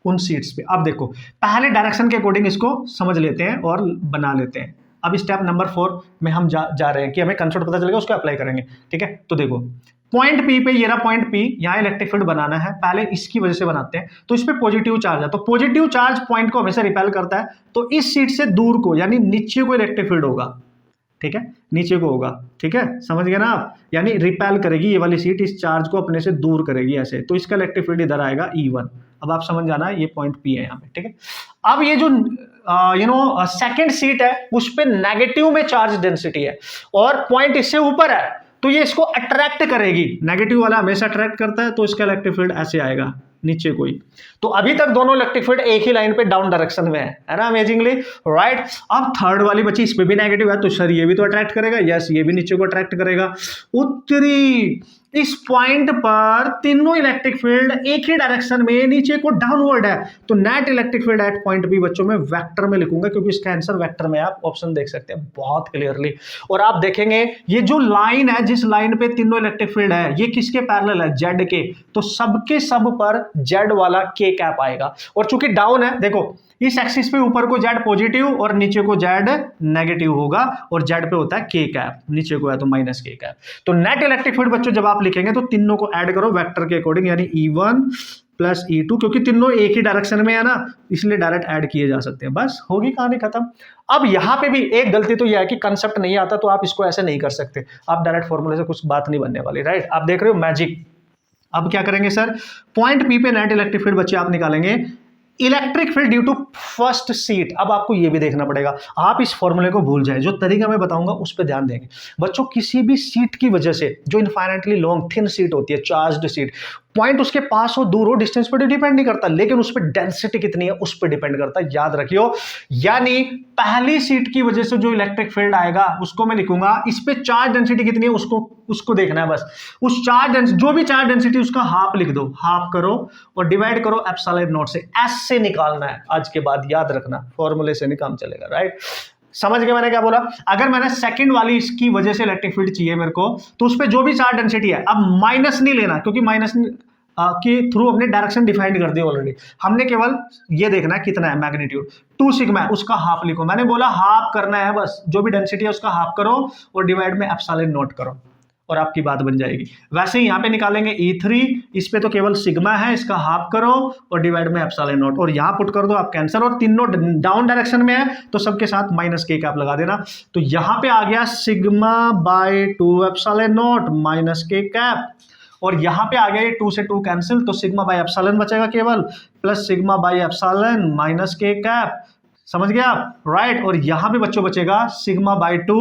Speaker 1: उन सीट्स पे। अब देखो पहले डायरेक्शन के अकॉर्डिंग इसको समझ लेते हैं और बना लेते हैं। अब स्टेप नंबर 4 में हम जा रहे हैं कि हमें कंसेप्ट पता चलेगा, उसको अप्लाई करेंगे, ठीक है। तो देखो पॉइंट पी पे, ये रहा पॉइंट पी, यहां इलेक्ट्रिक फील्ड बनाना है, पहले इसकी वजह से बनाते हैं। तो इस पे पॉजिटिव चार्ज है, तो पॉजिटिव चार्ज पॉइंट को हमेशा रिपेल करता है, तो इस सीट से दूर को यानी नीचे को इलेक्ट्रिक फील्ड होगा, ठीक है, नीचे को होगा, ठीक है, समझ गए ना आप, यानी रिपेल करेगी ये वाली सीट, इस चार्ज को अपने से दूर करेगी ऐसे, तो इसका इलेक्ट्रिक फील्ड इधर आएगा E1। अब आप समझ जाना ये पॉइंट पी है यहाँ पे, ठीक है। अब ये जो सेकंड सीट है उस पे नेगेटिव में चार्ज डेंसिटी है और पॉइंट इससे ऊपर है, तो ये इसको अट्रैक्ट करेगी, नेगेटिव वाला हमेशा अट्रैक्ट करता है, तो इसका इलेक्ट्रिक फील्ड ऐसे आएगा नीचे कोई। तो अभी तक दोनों इलेक्ट्रिक फील्ड एक ही लाइन पे डाउन डायरेक्शन में है ना, अमेजिंगली, राइट। अब थर्ड वाली बची, इस पे भी नेगेटिव है, तो सर ये भी तो अट्रैक्ट करेगा, यस ये भी नीचे को अट्रैक्ट करेगा। उत्तरी इस पॉइंट पर तीनों इलेक्ट्रिक फील्ड एक ही डायरेक्शन में नीचे को डाउनवर्ड है, तो net electric field at point B बच्चों में वेक्टर में लिखूंगा, क्योंकि इसका आंसर वेक्टर में आप ऑप्शन देख सकते हैं बहुत क्लियरली। और आप देखेंगे ये जो लाइन है, जिस लाइन पे तीनों इलेक्ट्रिक फील्ड है, ये किसके पैरेलल है, जेड के, तो सबके सब पर जेड वाला के कैप आएगा। और चूंकि डाउन है, देखो इस एक्सिस पे ऊपर को जेड पॉजिटिव और नीचे को जेड नेगेटिव होगा, और जेड पे होता है के कैप, नीचे को है तो माइनस के कैप। तो नेट इलेक्ट्रिक फील्ड बच्चों जब आप लिखेंगे तो तीनों को ऐड करो वेक्टर के अकॉर्डिंग, यानी E1 प्लस E2, क्योंकि तीनों एक ही डायरेक्शन में है ना, इसलिए डायरेक्ट ऐड किए जा सकते हैं, बस होगी कहानी खत्म। अब यहां पे भी एक गलती तो यह है कि कंसेप्ट नहीं आता, तो आप इसको ऐसे नहीं कर सकते, आप डायरेक्ट फॉर्मूले से कुछ बात नहीं बनने वाली, राइट। आप देख रहे हो मैजिक। अब क्या करेंगे सर, पॉइंट पी पे नेट इलेक्ट्रिक फील्ड बच्चे आप निकालेंगे electric field due to first sheet. अब आपको ये भी देखना पड़ेगा, आप इस फॉर्मूले को भूल जाए, जो तरीका मैं बताऊंगा उस पर ध्यान देंगे बच्चों। किसी भी सीट की वजह से, जो इनफाइनाइटली लॉन्ग थिन सीट होती है, चार्ज्ड सीट, पॉइंट उसके पास हो दूर हो, डिस्टेंस पर डिपेंड नहीं करता, लेकिन उस पर डेंसिटी कितनी है उस पर डिपेंड करता है, याद रखियो। यानी पहली सीट की वजह से जो इलेक्ट्रिक फील्ड आएगा उसको मैं लिखूंगा, इस पे चार्ज डेंसिटी कितनी है उसको देखना है बस। उस चार्ज जो भी चार्ज डेंसिटी उसका हाफ लिख दो, हाफ करो और डिवाइड करो एप्सिलॉन नॉट से, एस से निकालना है आज के बाद, याद रखना, फॉर्मूले से नहीं काम चलेगा, राइट। समझ गए मैंने क्या बोला। अगर मैंने सेकंड वाली इसकी वजह से इलेक्ट्रिक फील्ड चाहिए मेरे को, तो उस पर जो भी चार्ज डेंसिटी है, अब माइनस नहीं लेना, क्योंकि माइनस के थ्रू हमने डायरेक्शन डिफाइन कर दी ऑलरेडी, हमने केवल ये देखना है कितना है मैग्नीट्यूड, 2 सिग्मा है, उसका हाफ लिखो, मैंने बोला हाफ करना है बस, जो भी डेंसिटी है उसका हाफ करो और डिवाइड में एप्सिलॉन नॉट करो और आपकी बात बन जाएगी। वैसे ही यहाँ पे निकालेंगे E3, इस पे तो केवल सिग्मा है, इसका हाफ करो और डिवाइड में एप्सिलॉन नॉट, और यहाँ पुट कर दो आप कैंसर, और तीनों डाउन डायरेक्शन में है तो सबके साथ माइनस के कैप लगा देना। तो यहाँ पे आ गया sigma bye 2 epsilon not minus के कैप, और यहाँ पे आ गया ये 2 से 2 कैंसिल, तो सिग्मा बाय एप्सिलॉन बचेगा केवल, plus sigma by epsilon minus के कैप, समझ गया आप, राइट। और यहाँ पे बच्चों बचेगा सिग्मा बाय 2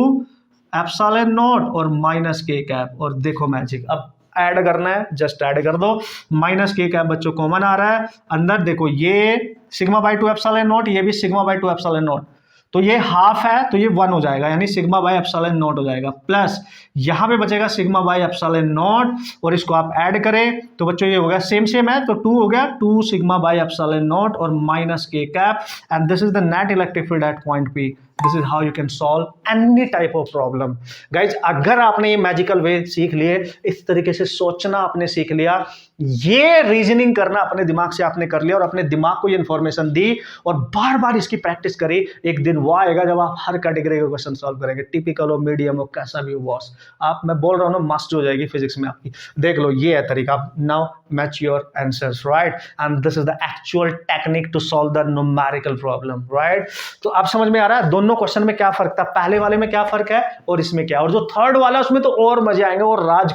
Speaker 1: एप्सिलॉन नॉट और माइनस के कैप, और देखो मैजिक, अब ऐड करना है, जस्ट ऐड कर दो, माइनस के कैप बच्चों कॉमन आ रहा है अंदर, देखो ये सिग्मा बाय 2 एप्सिलॉन नॉट, ये भी सिग्मा बाय 2 एप्सिलॉन नॉट, तो ये हाफ है तो ये 1 हो जाएगा, यानी सिग्मा बाय एप्सिलॉन नॉट हो जाएगा, प्लस यहाँ पे बचेगा सिग्मा बाय एप्सिलॉन नॉट, और इसको आप ऐड करें तो बच्चों ये हो गया सेम है, तो 2 हो गया, 2 सिग्मा बाय एप्सिलॉन नॉट और माइनस के cap, and this is the net electric field at point P. This is how you can solve any type of problem. Guys अगर आपने ये मैजिकल वे सीख लिए, इस तरीके से सोचना आपने सीख लिया, ये रीजनिंग करना अपने दिमाग से आपने कर लिया और अपने दिमाग को ये इंफॉर्मेशन दी और बार बार इसकी प्रैक्टिस करी, एक दिन वो आएगा जब आप हर कैटेगरी का क्वेश्चन सॉल्व करेंगे, टिपिकल हो, मीडियम हो, कैसा भी हो बॉस, आप, मैं बोल रहा हूँ ना, मस्त हो जाएगी फिजिक्स में आपकी। देख लो ये है तरीका। Now match your answers, right, and this is the actual technique to solve the numerical problem, right. तो अब समझ में आ रहा है दोनों क्वेश्चन में क्या फर्क था, पहले वाले में क्या फर्क है और इसमें क्या, और जो थर्ड वाला उसमें तो और मजे आएंगे और राज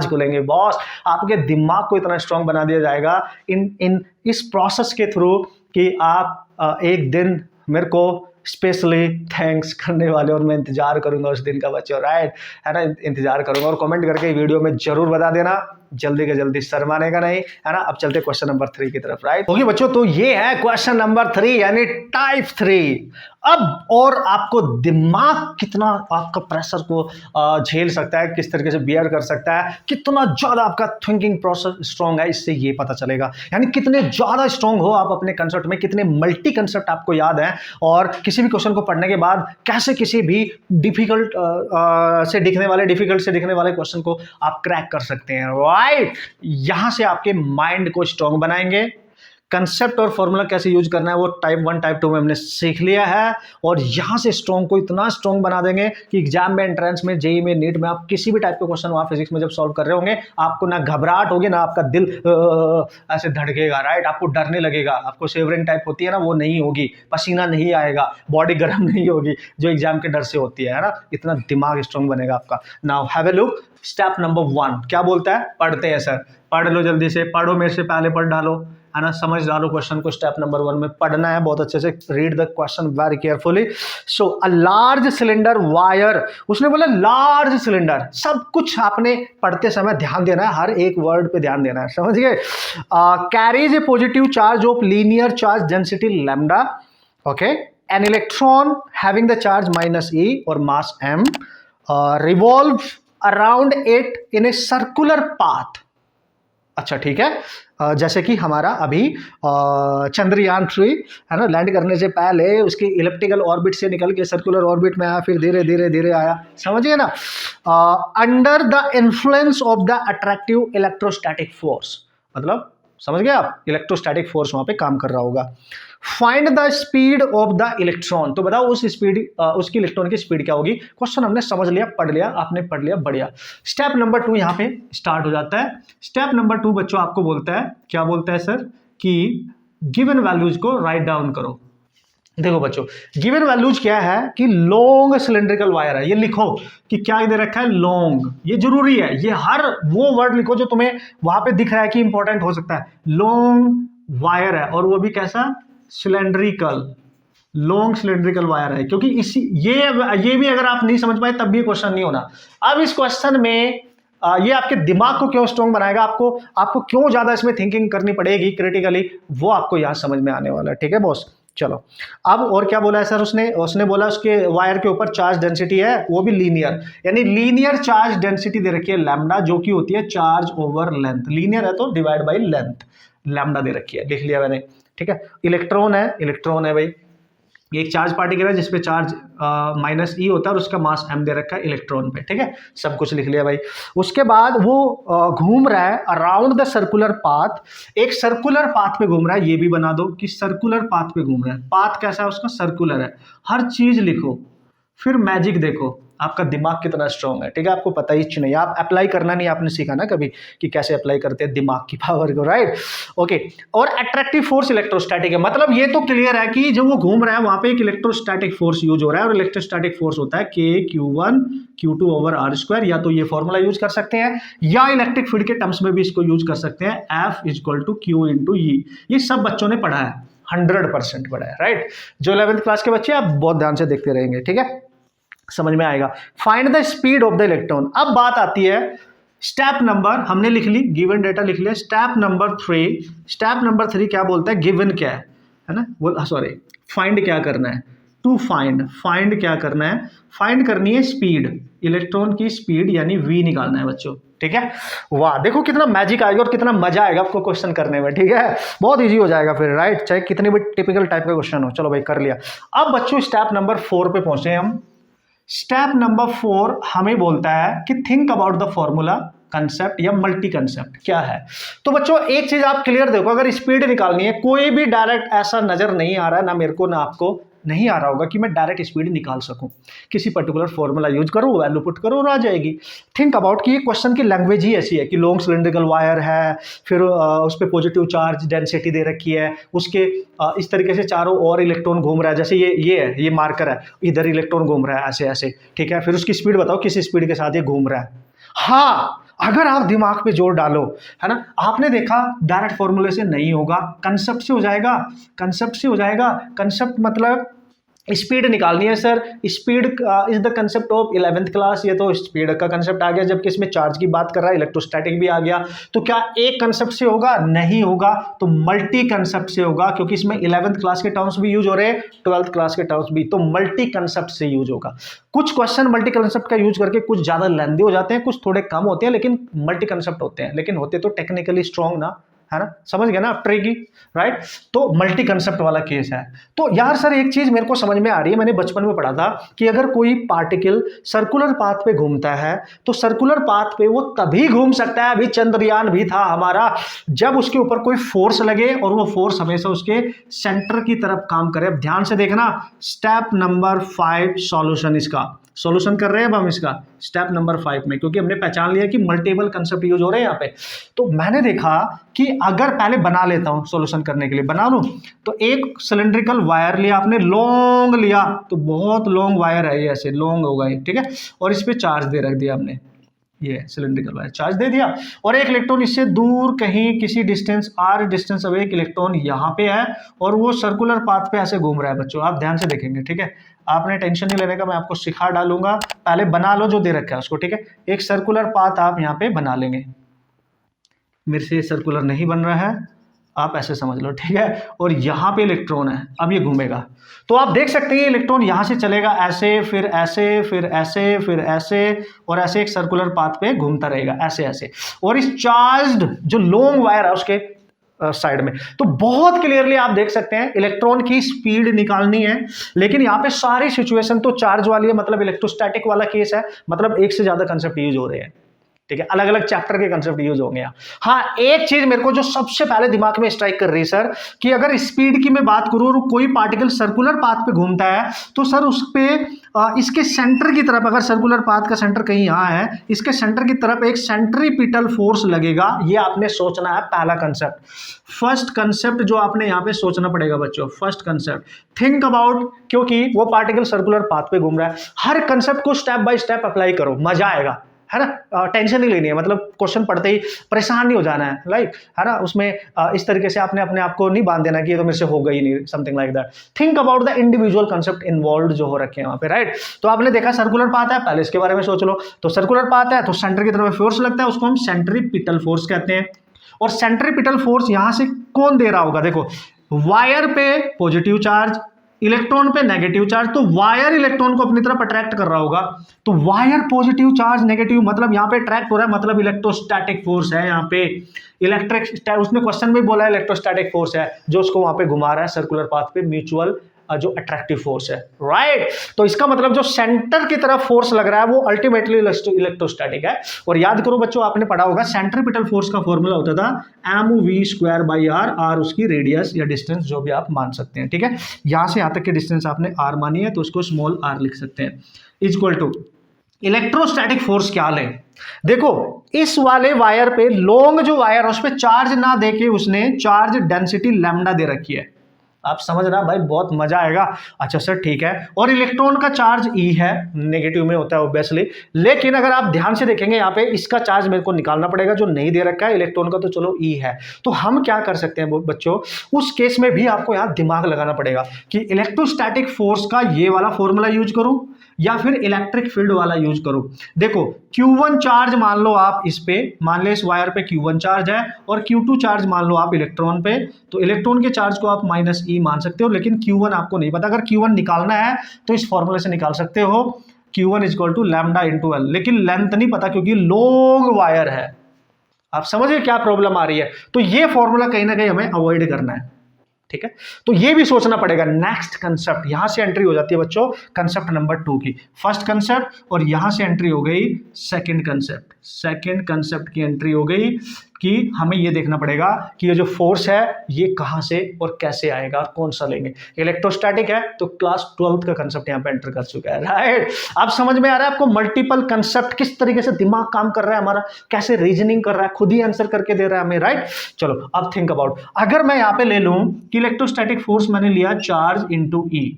Speaker 1: खुलेंगे बॉस। आपके दिमाग को इतना स्ट्रांग बना दिया जाएगा इस प्रोसेस के थ्रू कि आप एक दिन मेरे को स्पेशली थैंक्स करने वाले, और मैं इंतजार करूंगा उस दिन का बच्चों, राइट, है ना, इंतजार करूंगा। और कमेंट करके वीडियो में जरूर बता देना, जल्दी के जल्दी, शर्माने का नहीं, है ना। अब चलते क्वेश्चन नंबर 3 की तरफ, राइट। ओके बच्चों, तो ये है क्वेश्चन नंबर 3 यानी टाइप 3। अब और आपको दिमाग कितना आपका प्रेशर को झेल सकता है, किस तरीके से बियर कर सकता है, कितना ज्यादा आपका थिंकिंग प्रोसेस स्ट्रांग है, इससे ये पता चलेगा। यानी कितने ज्यादा स्ट्रांग हो आप अपने कंसेप्ट में, कितने मल्टी कंसेप्ट आपको याद है, और किसी भी क्वेश्चन को पढ़ने के बाद कैसे किसी भी डिफिकल्ट से दिखने वाले क्वेश्चन को आप क्रैक कर सकते हैं, राइट। यहां से आपके माइंड को स्ट्रांग बनाएंगे। कंसेप्ट और फॉर्मूला कैसे यूज करना है वो टाइप 1 टाइप 2 में हमने सीख लिया है, और यहां से स्ट्रांग को इतना स्ट्रांग बना देंगे कि एग्जाम में, एंट्रेंस में, जेईई में, नीट में, आप किसी भी टाइप के क्वेश्चन वहां फिजिक्स में जब सॉल्व कर रहे होंगे, आपको ना घबराहट होगी, ना आपका दिल ऐसे धड़केगा, राइट, आपको डरने लगेगा, आपको शेवरिंग टाइप होती है ना, वो नहीं होगी, पसीना नहीं आएगा, बॉडी गर्म नहीं होगी, जो एग्जाम के डर से होती है ना। इतना दिमाग स्ट्रांग बनेगा आपका। Now have a look, step number 1 क्या बोलता है, पढ़ते हैं सर, पढ़ लो जल्दी से, पढ़ो, मेरे से पहले पढ़ डालो, है ना, समझ डालो क्वेश्चन को। स्टेप नंबर 1 में पढ़ना है बहुत अच्छे से, read the question very carefully. So a large cylinder wire, उसने बोला लार्ज सिलेंडर, सब कुछ आपने पढ़ते समय ध्यान देना है, हर एक वर्ड पे ध्यान देना है, समझ गए। Carries A positive charge of linear charge density lambda, okay, an electron having the charge -e और मास m revolve around it in a circular path. अच्छा ठीक है, जैसे कि हमारा अभी चंद्रयान 3 है ना, लैंड करने से पहले उसकी इलिप्टिकल ऑर्बिट से निकल के सर्कुलर ऑर्बिट में आया, फिर धीरे धीरे धीरे आया, समझिए ना। Under the influence of the attractive electrostatic force, मतलब समझ गए आप, इलेक्ट्रोस्टैटिक फोर्स वहां पे काम कर रहा होगा। Find the speed of the electron, तो बताओ उस स्पीड, उसकी इलेक्ट्रॉन की स्पीड क्या होगी। क्वेश्चन हमने समझ लिया, पढ़ लिया, आपने पढ़ लिया, बढ़िया। स्टेप नंबर 2 यहाँ पे स्टार्ट हो जाता है। स्टेप नंबर 2 बच्चों आपको बोलता है, क्या बोलता है सर, कि गिवन वैल्यूज को राइट डाउन करो। देखो बच्चों, गिवन वैल्यूज क्या है कि लॉन्ग सिलेंड्रिकल वायर है, ये लिखो कि क्या दे रखा है, लॉन्ग, ये जरूरी है, ये हर वो वर्ड लिखो जो तुम्हें वहां पे दिख रहा है कि इंपॉर्टेंट हो सकता है। लॉन्ग वायर है, और वो भी कैसा, सिलेंड्रिकल, लॉन्ग सिलेंड्रिकल वायर है, क्योंकि इसी ये भी अगर आप नहीं समझ पाए तब भी क्वेश्चन नहीं होना। अब इस क्वेश्चन में ये आपके दिमाग को क्यों स्ट्रॉन्ग बनाएगा, आपको क्यों ज्यादा इसमें थिंकिंग करनी पड़ेगी क्रिटिकली, वो आपको यहां समझ में आने वाला है, ठीक है बॉस। चलो अब और क्या बोला है सर, उसने बोला उसके वायर के ऊपर चार्ज डेंसिटी है, वो भी लीनियर, यानी लीनियर चार्ज डेंसिटी दे रखी है लैम्डा, जो कि होती है चार्ज ओवर लेंथ। लीनियर है तो डिवाइड बाई लेंथ, लैम्डा दे रखी है, लिख लिया मैंने, ठीक है। इलेक्ट्रॉन है भाई, एक चार्ज पार्टिकल है जिसपे चार्ज -e होता है, और उसका मास m दे रखा है इलेक्ट्रॉन पे, ठीक है, सब कुछ लिख लिया भाई। उसके बाद वो घूम रहा है अराउंड द सर्कुलर पाथ, एक सर्कुलर पाथ पे घूम रहा है, ये भी बना दो कि सर्कुलर पाथ पे घूम रहा है। पाथ कैसा है उसका, सर्कुलर है, हर चीज लिखो, फिर मैजिक देखो आपका दिमाग कितना स्ट्रांग है, ठीक है, आपको पता ही नहीं, आप अप्लाई करना नहीं, आपने सीखा ना कभी कि कैसे अप्लाई करते हैं दिमाग की पावर को, राइट, ओके। और अट्रैक्टिव फोर्स इलेक्ट्रोस्टैटिक है, मतलब ये तो क्लियर है कि जो वो घूम रहा है वहां पे एक इलेक्ट्रोस्टैटिक फोर्स यूज हो रहा है, और इलेक्ट्रोस्टैटिक फोर्स होता है KQ1 Q2 ओवर R², या तो ये फॉर्मूला यूज कर सकते हैं, या इलेक्ट्रिक फील्ड के टर्म्स में भी इसको यूज कर सकते हैं, F = Q × E। ये सब बच्चों ने पढ़ा है, 100% पढ़ा है, राइट। जो 11th क्लास के बच्चे आप बहुत ध्यान से देखते रहेंगे, ठीक है, समझ में आएगा। Find the speed of the electron. अब बात आती है स्टेप नंबर, हमने लिख ली, गिवन डेटा लिख लिया। स्टेप नंबर 3 क्या बोलता है, गिवन क्या है ना, सॉरी, फाइंड क्या करना है, टू फाइंड क्या करना है, फाइंड करनी है स्पीड, इलेक्ट्रॉन की स्पीड यानी v निकालना है बच्चों, ठीक है। वाह, देखो कितना मैजिक आएगा और कितना मजा आएगा आपको क्वेश्चन करने में, ठीक है, बहुत इजी हो जाएगा फिर, राइट, चाहे कितने भी टिपिकल टाइप का क्वेश्चन हो। चलो भाई कर लिया। अब बच्चों स्टेप नंबर 4 पे पहुंचे हम। स्टेप नंबर 4 हमें बोलता है कि think about the formula concept या मल्टी कंसेप्ट क्या है। तो बच्चों एक चीज आप क्लियर देखो, अगर स्पीड निकालनी है, कोई भी डायरेक्ट ऐसा नजर नहीं आ रहा है, ना मेरे को ना आपको नहीं आ रहा होगा कि मैं डायरेक्ट स्पीड निकाल सकूं, किसी पर्टिकुलर फॉर्मूला यूज करो, वैल्यू पुट करो और आ जाएगी। थिंक अबाउट कि ये क्वेश्चन की लैंग्वेज ही ऐसी है कि लॉन्ग सिलेंड्रिकल वायर है, फिर उस पर पॉजिटिव चार्ज डेंसिटी दे रखी है, उसके इस तरीके से चारों ओर इलेक्ट्रॉन घूम रहा है, जैसे ये है, ये मार्कर है, इधर इलेक्ट्रॉन घूम रहा है ऐसे ऐसे, ठीक है, फिर उसकी स्पीड बताओ किस स्पीड के साथ ये घूम रहा है। हाँ, अगर आप दिमाग पे जोर डालो, है ना, आपने देखा डायरेक्ट फॉर्मूले से नहीं होगा, कंसेप्ट से हो जाएगा, कंसेप्ट से हो जाएगा। कंसेप्ट मतलब स्पीड निकालनी है sir, speed is the concept of 11th class, ये तो स्पीड का कंसेप्ट आ गया, जबकि इसमें चार्ज की बात कर रहा है, इलेक्ट्रोस्टैटिक भी आ गया। तो क्या एक कंसेप्ट से होगा? नहीं होगा, तो मल्टी कंसेप्ट से होगा, क्योंकि इसमें 11th क्लास के टर्म्स भी यूज हो रहे हैं, 12th क्लास के टर्म्स भी, तो मल्टी कंसेप्ट से यूज होगा। कुछ क्वेश्चन मल्टी कंसेप्ट का यूज करके कुछ ज्यादा लेंथी हो जाते हैं, कुछ थोड़े कम होते हैं, लेकिन मल्टी कंसेप्ट होते हैं, लेकिन होते तो टेक्निकली स्ट्रॉन्ग ना, है ना, समझ गया ना आप ट्रिकी, राइट। तो मल्टी कंसेप्ट वाला केस है। तो यार सर एक चीज मेरे को समझ में आ रही है, मैंने बचपन में पढ़ा था कि अगर कोई पार्टिकल सर्कुलर पाथ पे घूमता है तो सर्कुलर पाथ पे वो तभी घूम सकता है, अभी चंद्रयान भी था हमारा, जब उसके ऊपर कोई फोर्स लगे और वो फोर्स हमेशा उसके सेंटर की तरफ काम करे। अब ध्यान से देखना, स्टेप नंबर 5 सॉल्यूशन, इसका सॉल्यूशन कर रहे हैं अब हम इसका स्टेप नंबर 5 में, क्योंकि हमने पहचान लिया कि मल्टीपल कंसेप्ट यूज हो रहे हैं यहाँ पे। तो मैंने देखा कि अगर पहले बना लेता हूँ सॉल्यूशन करने के लिए, बना लूँ, तो एक सिलेंड्रिकल वायर लिया आपने, लॉन्ग लिया, तो बहुत लॉन्ग वायर है ये, ऐसे लॉन्ग होगा ये, ठीक है, और इस पर चार्ज दे रख दिया हमने, ये सिलेंड्रिकल वायर चार्ज दे दिया, और एक इलेक्ट्रॉन इससे दूर कहीं किसी डिस्टेंस r डिस्टेंस अब एक इलेक्ट्रॉन यहाँ पे है और वो सर्कुलर पाथ पे ऐसे घूम रहा है। बच्चों आप ध्यान से देखेंगे, ठीक है, आपने टेंशन नहीं लेने का, मैं आपको सिखा डालूंगा, पहले बना लो जो दे रखा है उसको, ठीक है। एक सर्कुलर पाथ आप यहाँ पे बना लेंगे, मेरे से सर्कुलर नहीं बन रहा है, आप ऐसे समझ लो, ठीक है, और यहाँ पे इलेक्ट्रॉन है, अब ये घूमेगा, तो आप देख सकते हैं इलेक्ट्रॉन यहाँ से चलेगा ऐसे, फिर ऐसे, फिर ऐसे, फिर ऐसे, और ऐसे एक सर्कुलर पाथ पे घूमता रहेगा ऐसे ऐसे, और इस चार्ज्ड जो लॉन्ग वायर है उसके साइड में। तो बहुत क्लियरली आप देख सकते हैं इलेक्ट्रॉन की स्पीड निकालनी है, लेकिन यहाँ पे सारी सिचुएशन तो चार्ज वाली है, मतलब इलेक्ट्रोस्टैटिक वाला केस है, मतलब एक से ज्यादा कंसेप्ट यूज हो रहे हैं, ठीक है, अलग अलग चैप्टर के कंसेप्ट यूज होंगे। हाँ, एक चीज मेरे को जो सबसे पहले दिमाग में स्ट्राइक कर रही है सर, कि अगर स्पीड की मैं बात करूं और कोई पार्टिकल सर्कुलर पाथ पे घूमता है, तो सर उस पे इसके सेंटर की तरफ, अगर सर्कुलर पाथ का सेंटर कहीं यहाँ है, इसके सेंटर की तरफ एक सेंट्रीपिटल फोर्स लगेगा। ये आपने सोचना है पहला कंसेप्ट, फर्स्ट कंसेप्ट जो आपने यहाँ पे सोचना पड़ेगा बच्चों, फर्स्ट कंसेप्ट थिंक अबाउट, क्योंकि वो पार्टिकल सर्कुलर पाथ पे घूम रहा है। हर कंसेप्ट को स्टेप बाय स्टेप अप्लाई करो, मजा आएगा, है ना, टेंशन नहीं लेनी है, मतलब क्वेश्चन पढ़ते ही परेशान नहीं हो जाना है, लाइक, है ना, उसमें इस तरीके से आपने अपने आप को नहीं बांध देना कि ये तो मेरे से होगा ही नहीं, something like that. Think about the individual concept involve जो हो रखे हैं वहां पे, राइट। तो आपने देखा सर्कुलर पाथ है, पहले इसके बारे में सोच लो, तो सर्कुलर पाथ है तो सेंटर की तरफ फोर्स लगता है, उसको हम सेंट्रीपिटल फोर्स कहते हैं, और सेंट्रीपिटल फोर्स यहां से कौन दे रहा होगा, देखो वायर पे पॉजिटिव चार्ज, इलेक्ट्रॉन पे नेगेटिव चार्ज, तो वायर इलेक्ट्रॉन को अपनी तरफ अट्रैक्ट कर रहा होगा, तो वायर पॉजिटिव चार्ज नेगेटिव, मतलब यहाँ पे अट्रैक्ट हो रहा है, मतलब इलेक्ट्रोस्टैटिक फोर्स है यहाँ पे, इलेक्ट्रिक, उसने क्वेश्चन में बोला है इलेक्ट्रोस्टैटिक फोर्स है जो उसको वहां पे घुमा रहा है सर्कुलर पाथ पे, म्यूचुअल जो अट्रैक्टिव फोर्स है, राइट। तो इसका मतलब जो सेंटर की तरफ फोर्स लग रहा है वो अल्टीमेटली इलेक्ट्रोस्टैटिक है। और याद करो बच्चों, आपने पढ़ा होगा सेंट्रीपिटल फोर्स का फॉर्मूला होता था mv²/r, r उसकी रेडियस या डिस्टेंस जो भी आप मान सकते हैं, ठीक है। यहां से यहां तक की डिस्टेंस आपने r मानी है तो उसको स्मॉल r लिख सकते हैं, इक्वल टू इलेक्ट्रोस्टैटिक फोर्स क्या ले। देखो इस वाले वायर पे, लॉन्ग जो वायर है उस पे चार्ज ना देके उसने चार्ज डेंसिटी लैम्डा दे रखी है, आप समझ रहा भाई, बहुत मजा आएगा। अच्छा सर ठीक है, और इलेक्ट्रॉन का चार्ज E है, नेगेटिव में होता है ऑब्वियसली, लेकिन अगर आप ध्यान से देखेंगे यहाँ पे इसका चार्ज मेरे को निकालना पड़ेगा जो नहीं दे रखा है, इलेक्ट्रॉन का तो चलो E है। तो हम क्या कर सकते हैं बच्चों, उस केस में भी आपको यहाँ दिमाग लगाना पड़ेगा कि इलेक्ट्रोस्टैटिक फोर्स का ये वाला फॉर्मूला यूज करूं या फिर इलेक्ट्रिक फील्ड वाला यूज करो। देखो Q1 चार्ज मान लो आप इस पे, मान ले इस वायर पे Q1 चार्ज है और Q2 चार्ज मान लो आप इलेक्ट्रॉन पे, तो इलेक्ट्रॉन के चार्ज को आप -e मान सकते हो, लेकिन Q1 आपको नहीं पता। अगर Q1 निकालना है तो इस फॉर्मूले से निकाल सकते हो, Q1 = लैम्डा × L, लेकिन लेंथ नहीं पता क्योंकि लॉन्ग वायर है। आप समझिए क्या प्रॉब्लम आ रही है। तो ये फॉर्मूला कहीं ना कहीं हमें अवॉइड करना है, ठीक है। तो ये भी सोचना पड़ेगा। नेक्स्ट कंसेप्ट, यहां से एंट्री हो जाती है बच्चों कंसेप्ट नंबर 2 की, फर्स्ट कंसेप्ट, और यहां से एंट्री हो गई सेकंड कंसेप्ट। सेकंड कंसेप्ट की एंट्री हो गई कि हमें ये देखना पड़ेगा कि ये जो फोर्स है ये कहां से और कैसे आएगा और कौन सा लेंगे। इलेक्ट्रोस्टैटिक है तो क्लास 12th का कंसेप्ट यहां पे एंटर कर चुका है, राइट। अब समझ में आ रहा है आपको मल्टीपल कंसेप्ट किस तरीके से दिमाग काम कर रहा है हमारा, कैसे रीजनिंग कर रहा है, खुद ही आंसर करके दे रहा है हमें, राइट। चलो अब थिंक अबाउट, अगर मैं यहां पे ले लूं कि इलेक्ट्रोस्टैटिक फोर्स मैंने लिया चार्ज × E,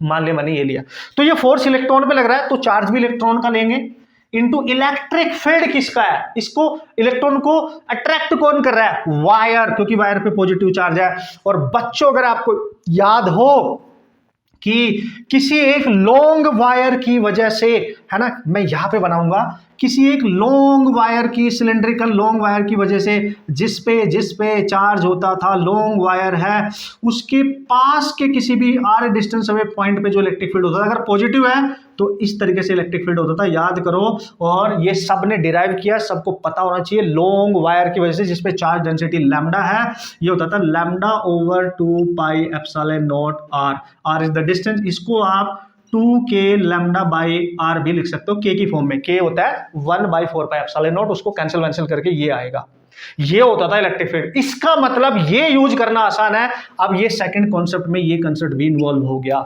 Speaker 1: मान ले मैंने ये लिया, तो ये फोर्स इलेक्ट्रॉन पे लग रहा है तो चार्ज भी इलेक्ट्रॉन का लेंगे, इनटू इलेक्ट्रिक फील्ड किसका है, इसको इलेक्ट्रॉन को अट्रैक्ट कौन कर रहा है, वायर, क्योंकि वायर पे पॉजिटिव चार्ज है। और बच्चों अगर आपको याद हो कि किसी एक लॉन्ग वायर की वजह से, है ना, मैं यहां पे बनाऊंगा, किसी एक लॉन्ग वायर की, सिलेंड्रिकल लॉन्ग वायर की वजह से जिस पे चार्ज होता था, लॉन्ग वायर है, उसके पास के किसी भी r डिस्टेंस अवे पॉइंट पे जो इलेक्ट्रिक फील्ड होता था, अगर पॉजिटिव है तो इस तरीके से इलेक्ट्रिक फील्ड होता था, याद करो। और ये सब ने डिराइव किया, सबको पता होना चाहिए, लॉन्ग वायर की वजह से जिसपे चार्ज डेंसिटी लैम्डा है, ये होता था λ/2πε0r, r is the distance. इसको आप 2k λ/r भी लिख सकते हो, k की फॉर्म में, k होता है 1/4πε0, उसको कैंसिल करके ये आएगा, ये होता था इलेक्ट्रिक फील्ड। इसका मतलब ये यूज करना आसान है। अब ये सेकंड कॉन्सेप्ट में ये कॉन्सेप्ट भी इन्वॉल्व हो गया,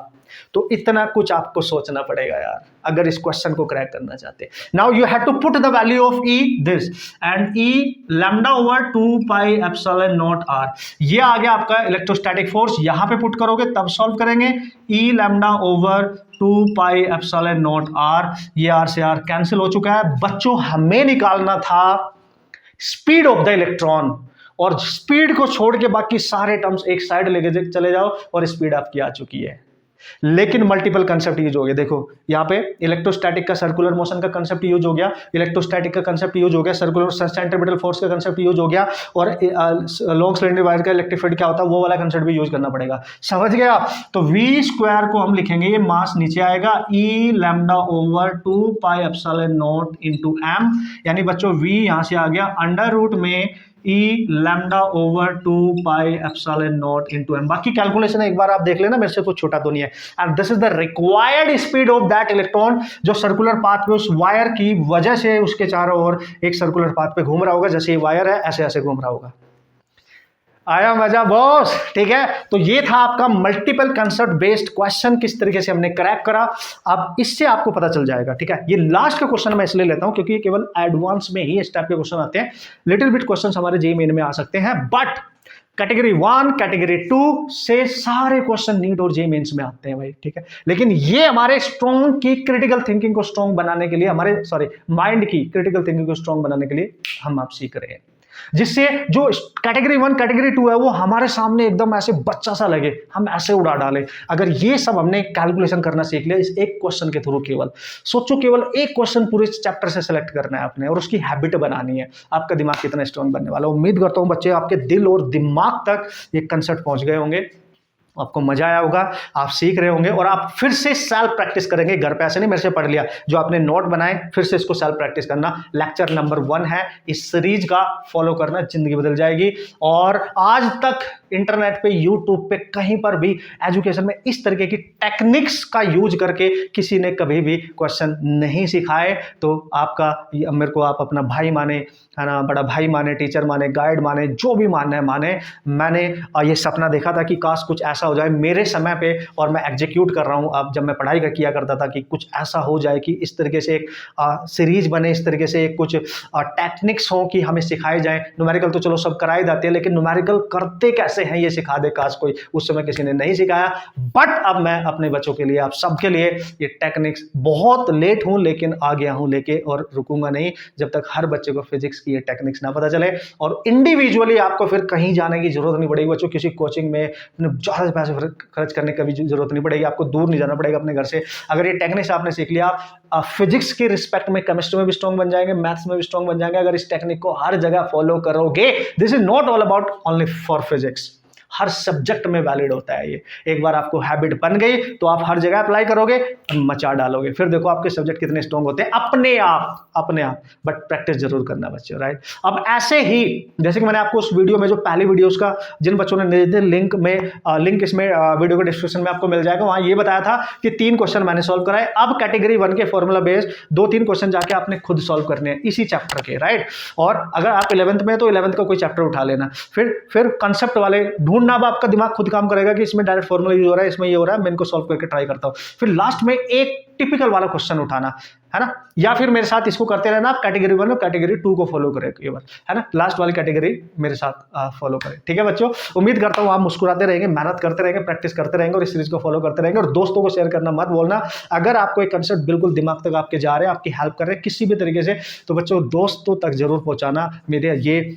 Speaker 1: तो इतना कुछ आपको सोचना पड़ेगा यार अगर इस क्वेश्चन को क्रैक करना चाहते। Now you have to put the value of E this and E λ/2πε0r, ये आ गया आपका इलेक्ट्रोस्टैटिक फोर्स, यहां पे पुट करोगे तब सॉल्व करेंगे। E λ/2πε0r, ये r से r कैंसिल हो चुका है। बच्चों हमें निकालना था स्पीड ऑफ द इलेक्ट्रॉन, और स्पीड को छोड़ के बाकी सारे टर्म्स एक साइड लेके चले जाओ और स्पीड आपकी आ चुकी है। लेकिन मल्टीपल कंसेप्ट यूज हो गया। देखो यहाँ पे इलेक्ट्रोस्टैटिक का सर्कुलर मोशन का कंसेप्ट यूज हो गया, इलेक्ट्रोस्टैटिक का कंसेप्ट यूज हो गया, सर्कुलर सेंट्रीपिटल फोर्स का कंसेप्ट यूज हो गया, और लॉन्ग सिलेंडर वायर का इलेक्ट्रिक फील्ड क्या होता है वो वाला कंसेप्ट भी यूज करना पड़ेगा। समझ गए आप? तो v² को हम लिखेंगे, ये मास नीचे आएगा, E λ/2πε0 × m, यानी बच्चों v यहां से आ गया √ में E λ/2πε0 × m। बाकी कैलकुलेशन एक बार आप देख लेना, मेरे से कुछ छोटा तो नहीं है। And this is the required speed of that electron, जो सर्कुलर पाथ पे उस वायर की वजह से उसके चारों ओर एक सर्कुलर पाथ पे घूम रहा होगा, जैसे ये वायर है ऐसे ऐसे घूम रहा होगा। आया मजा बॉस? ठीक है, तो ये था आपका मल्टीपल कंसेप्ट बेस्ड क्वेश्चन, किस तरीके से हमने क्रैक करा। अब इससे आपको पता चल जाएगा, ठीक है। ये लास्ट का क्वेश्चन मैं इसलिए लेता हूं क्योंकि केवल एडवांस में ही इस टाइप के क्वेश्चन आते हैं, लिटिल बिट क्वेश्चन हमारे जेईई मेन में आ सकते हैं, बट कैटेगरी 1 कैटेगरी 2 से सारे क्वेश्चन नीट और जेईई मेंस में आते हैं भाई, ठीक है। लेकिन ये हमारे स्ट्रॉन्ग की क्रिटिकल थिंकिंग को स्ट्रॉन्ग बनाने के लिए, हमारे माइंड की क्रिटिकल थिंकिंग को स्ट्रॉन्ग बनाने के लिए हम आप सीख रहे हैं, जिससे जो कैटेगरी 1 कैटेगरी 2 है वो हमारे सामने एकदम ऐसे बच्चा सा लगे, हम ऐसे उड़ा डालें। अगर ये सब हमने कैलकुलेशन करना सीख लिया इस एक क्वेश्चन के थ्रू, केवल सोचो, केवल एक क्वेश्चन पूरे चैप्टर से सेलेक्ट करना है आपने और उसकी हैबिट बनानी है, आपका दिमाग कितना स्ट्रांग बनने वाला है। उम्मीद करता हूं बच्चे आपके दिल और दिमाग तक ये कंसेप्ट पहुंच गए होंगे, आपको मजा आया होगा, आप सीख रहे होंगे, और आप फिर से सेल्फ प्रैक्टिस करेंगे घर पे। ऐसे नहीं मेरे से पढ़ लिया, जो आपने नोट बनाए फिर से इसको सेल्फ प्रैक्टिस करना। लेक्चर नंबर 1 है, इस सीरीज का फॉलो करना, जिंदगी बदल जाएगी। और आज तक इंटरनेट पे, यूट्यूब पे, कहीं पर भी एजुकेशन में इस तरीके की टेक्निक्स का यूज करके किसी ने कभी भी क्वेश्चन नहीं सिखाए। तो आपका मेरे को आप अपना भाई माने, है ना, बड़ा भाई माने, टीचर माने, गाइड माने, जो भी मानना है माने। मैंने ये सपना देखा था कि काश कुछ ऐसा हो जाए मेरे समय पे, और मैं एग्जीक्यूट कर रहा हूँ। अब जब मैं पढ़ाई किया करता था कि कुछ ऐसा हो जाए कि इस तरीके से एक सीरीज बने, इस तरीके से एक कुछ टेक्निक्स हो कि हमें सिखाए जाए। न्यूमेरिकल तो चलो सब कराए जाते हैं, लेकिन न्यूमेरिकल करते कैसे कैसे हैं ये सिखा दे, काश कोई उस समय किसी ने नहीं सिखाया। बट अब मैं अपने बच्चों के लिए, आप सबके लिए ये टेक्निक्स, बहुत लेट हूं लेकिन आ गया हूं लेके, और रुकूंगा नहीं जब तक हर बच्चे को फिजिक्स की ये टेक्निक्स ना पता चले। और इंडिविजुअली आपको फिर कहीं जाने की जरूरत नहीं पड़ेगी बच्चों, किसी कोचिंग में ज़्यादा से पैसे खर्च करने की भी जरूरत नहीं पड़ेगी, आपको दूर नहीं जाना पड़ेगा अपने घर से। अगर ये टेक्निक्स आपने सीख लिया, आप फिजिक्स के रिस्पेक्ट में केमिस्ट्री में भी स्ट्रॉन्ग बन जाएंगे, मैथ्स में भी स्ट्रॉन्ग बन जाएंगे। अगर इस टेक्निक को हर जगह फॉलो करोगे, this is not all about only for physics, her subject में वैलिड होता है ये। एक बार आपको हैबिट बन गई तो आप हर जगह अप्लाई करोगे और मचा डालोगे, फिर देखो आपके सब्जेक्ट कितने स्ट्रॉन्ग होते हैं अपने आप। बट प्रैक्टिस जरूर करना बच्चों, राइट। अब ऐसे ही जैसे कि मैंने आपको उस वीडियो में, जो पहली वीडियो उसका जिन बच्चों ने नहीं दिए, लिंक इसमें वीडियो के डिस्क्रिप्शन में आपको मिल जाएगा, वहां ये बताया था कि 3 क्वेश्चन मैंने सॉल्व कराए। अब कैटेगरी 1 के फॉर्मूला बेस्ड 2-3 क्वेश्चन जाके आपने खुद सॉल्व करने हैं इसी चैप्टर के, राइट। और अगर आप 11th में, तो 11th का कोई चैप्टर उठा लेना, फिर कंसेप्ट वाले ढूंढना। अब आपका दिमाग खुद काम करेगा कि इसमें डायरेक्ट फॉर्मूला यूज हो रहा है, इसमें ये हो रहा है, मैं इनको सॉल्व करके ट्राई करता हूं। फिर लास्ट में एक टिपिकल वाला क्वेश्चन उठाना, है ना, या फिर मेरे साथ इसको करते रहना। आप कैटेगरी 1 और कैटेगरी 2 को फॉलो करें ये बार, है ना, लास्ट वाली कैटेगरी मेरे साथ फॉलो करें, ठीक है बच्चों। उम्मीद करता हूं आप मुस्कुराते रहेंगे, मेहनत करते रहेंगे, प्रैक्टिस करते रहेंगे और इस सीरीज को फॉलो करते रहेंगे। और दोस्तों को शेयर करना मत भूलना। अगर आपको एक कंसेप्ट बिल्कुल दिमाग तक आपके जा रहे हैं, आपकी हेल्प कर रहे हैं किसी भी तरीके से, तो बच्चों दोस्तों तक जरूर पहुंचाना। मेरे ये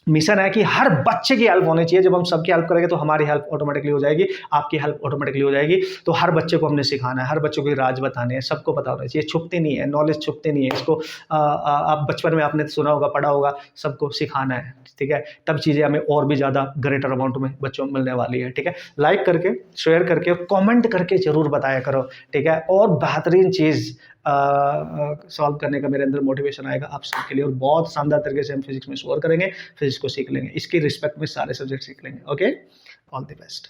Speaker 1: मिशन है कि हर बच्चे की हेल्प होनी चाहिए। जब हम सबकी हेल्प करेंगे तो हमारी हेल्प ऑटोमेटिकली हो जाएगी, आपकी हेल्प ऑटोमेटिकली हो जाएगी। तो हर बच्चे को हमने सिखाना है, हर बच्चों को राज बताने हैं, सबको पता होना चाहिए। छुपती नहीं है नॉलेज, छुपती नहीं है। इसको आप बचपन में आपने सुना होगा, पढ़ा होगा, सबको सिखाना है, ठीक है। तब चीज़ें हमें और भी ज़्यादा ग्रेटर अमाउंट में बच्चों को मिलने वाली है, ठीक है। लाइक करके, शेयर करके, कॉमेंट करके जरूर बताया करो, ठीक है। और बेहतरीन चीज़ सॉल्व करने का मेरे अंदर मोटिवेशन आएगा आप सबके लिए, और बहुत शानदार तरीके से हम फिजिक्स में स्कोर करेंगे, फिजिक्स को सीख लेंगे, इसकी रिस्पेक्ट में सारे सब्जेक्ट सीख लेंगे। Okay, all the best.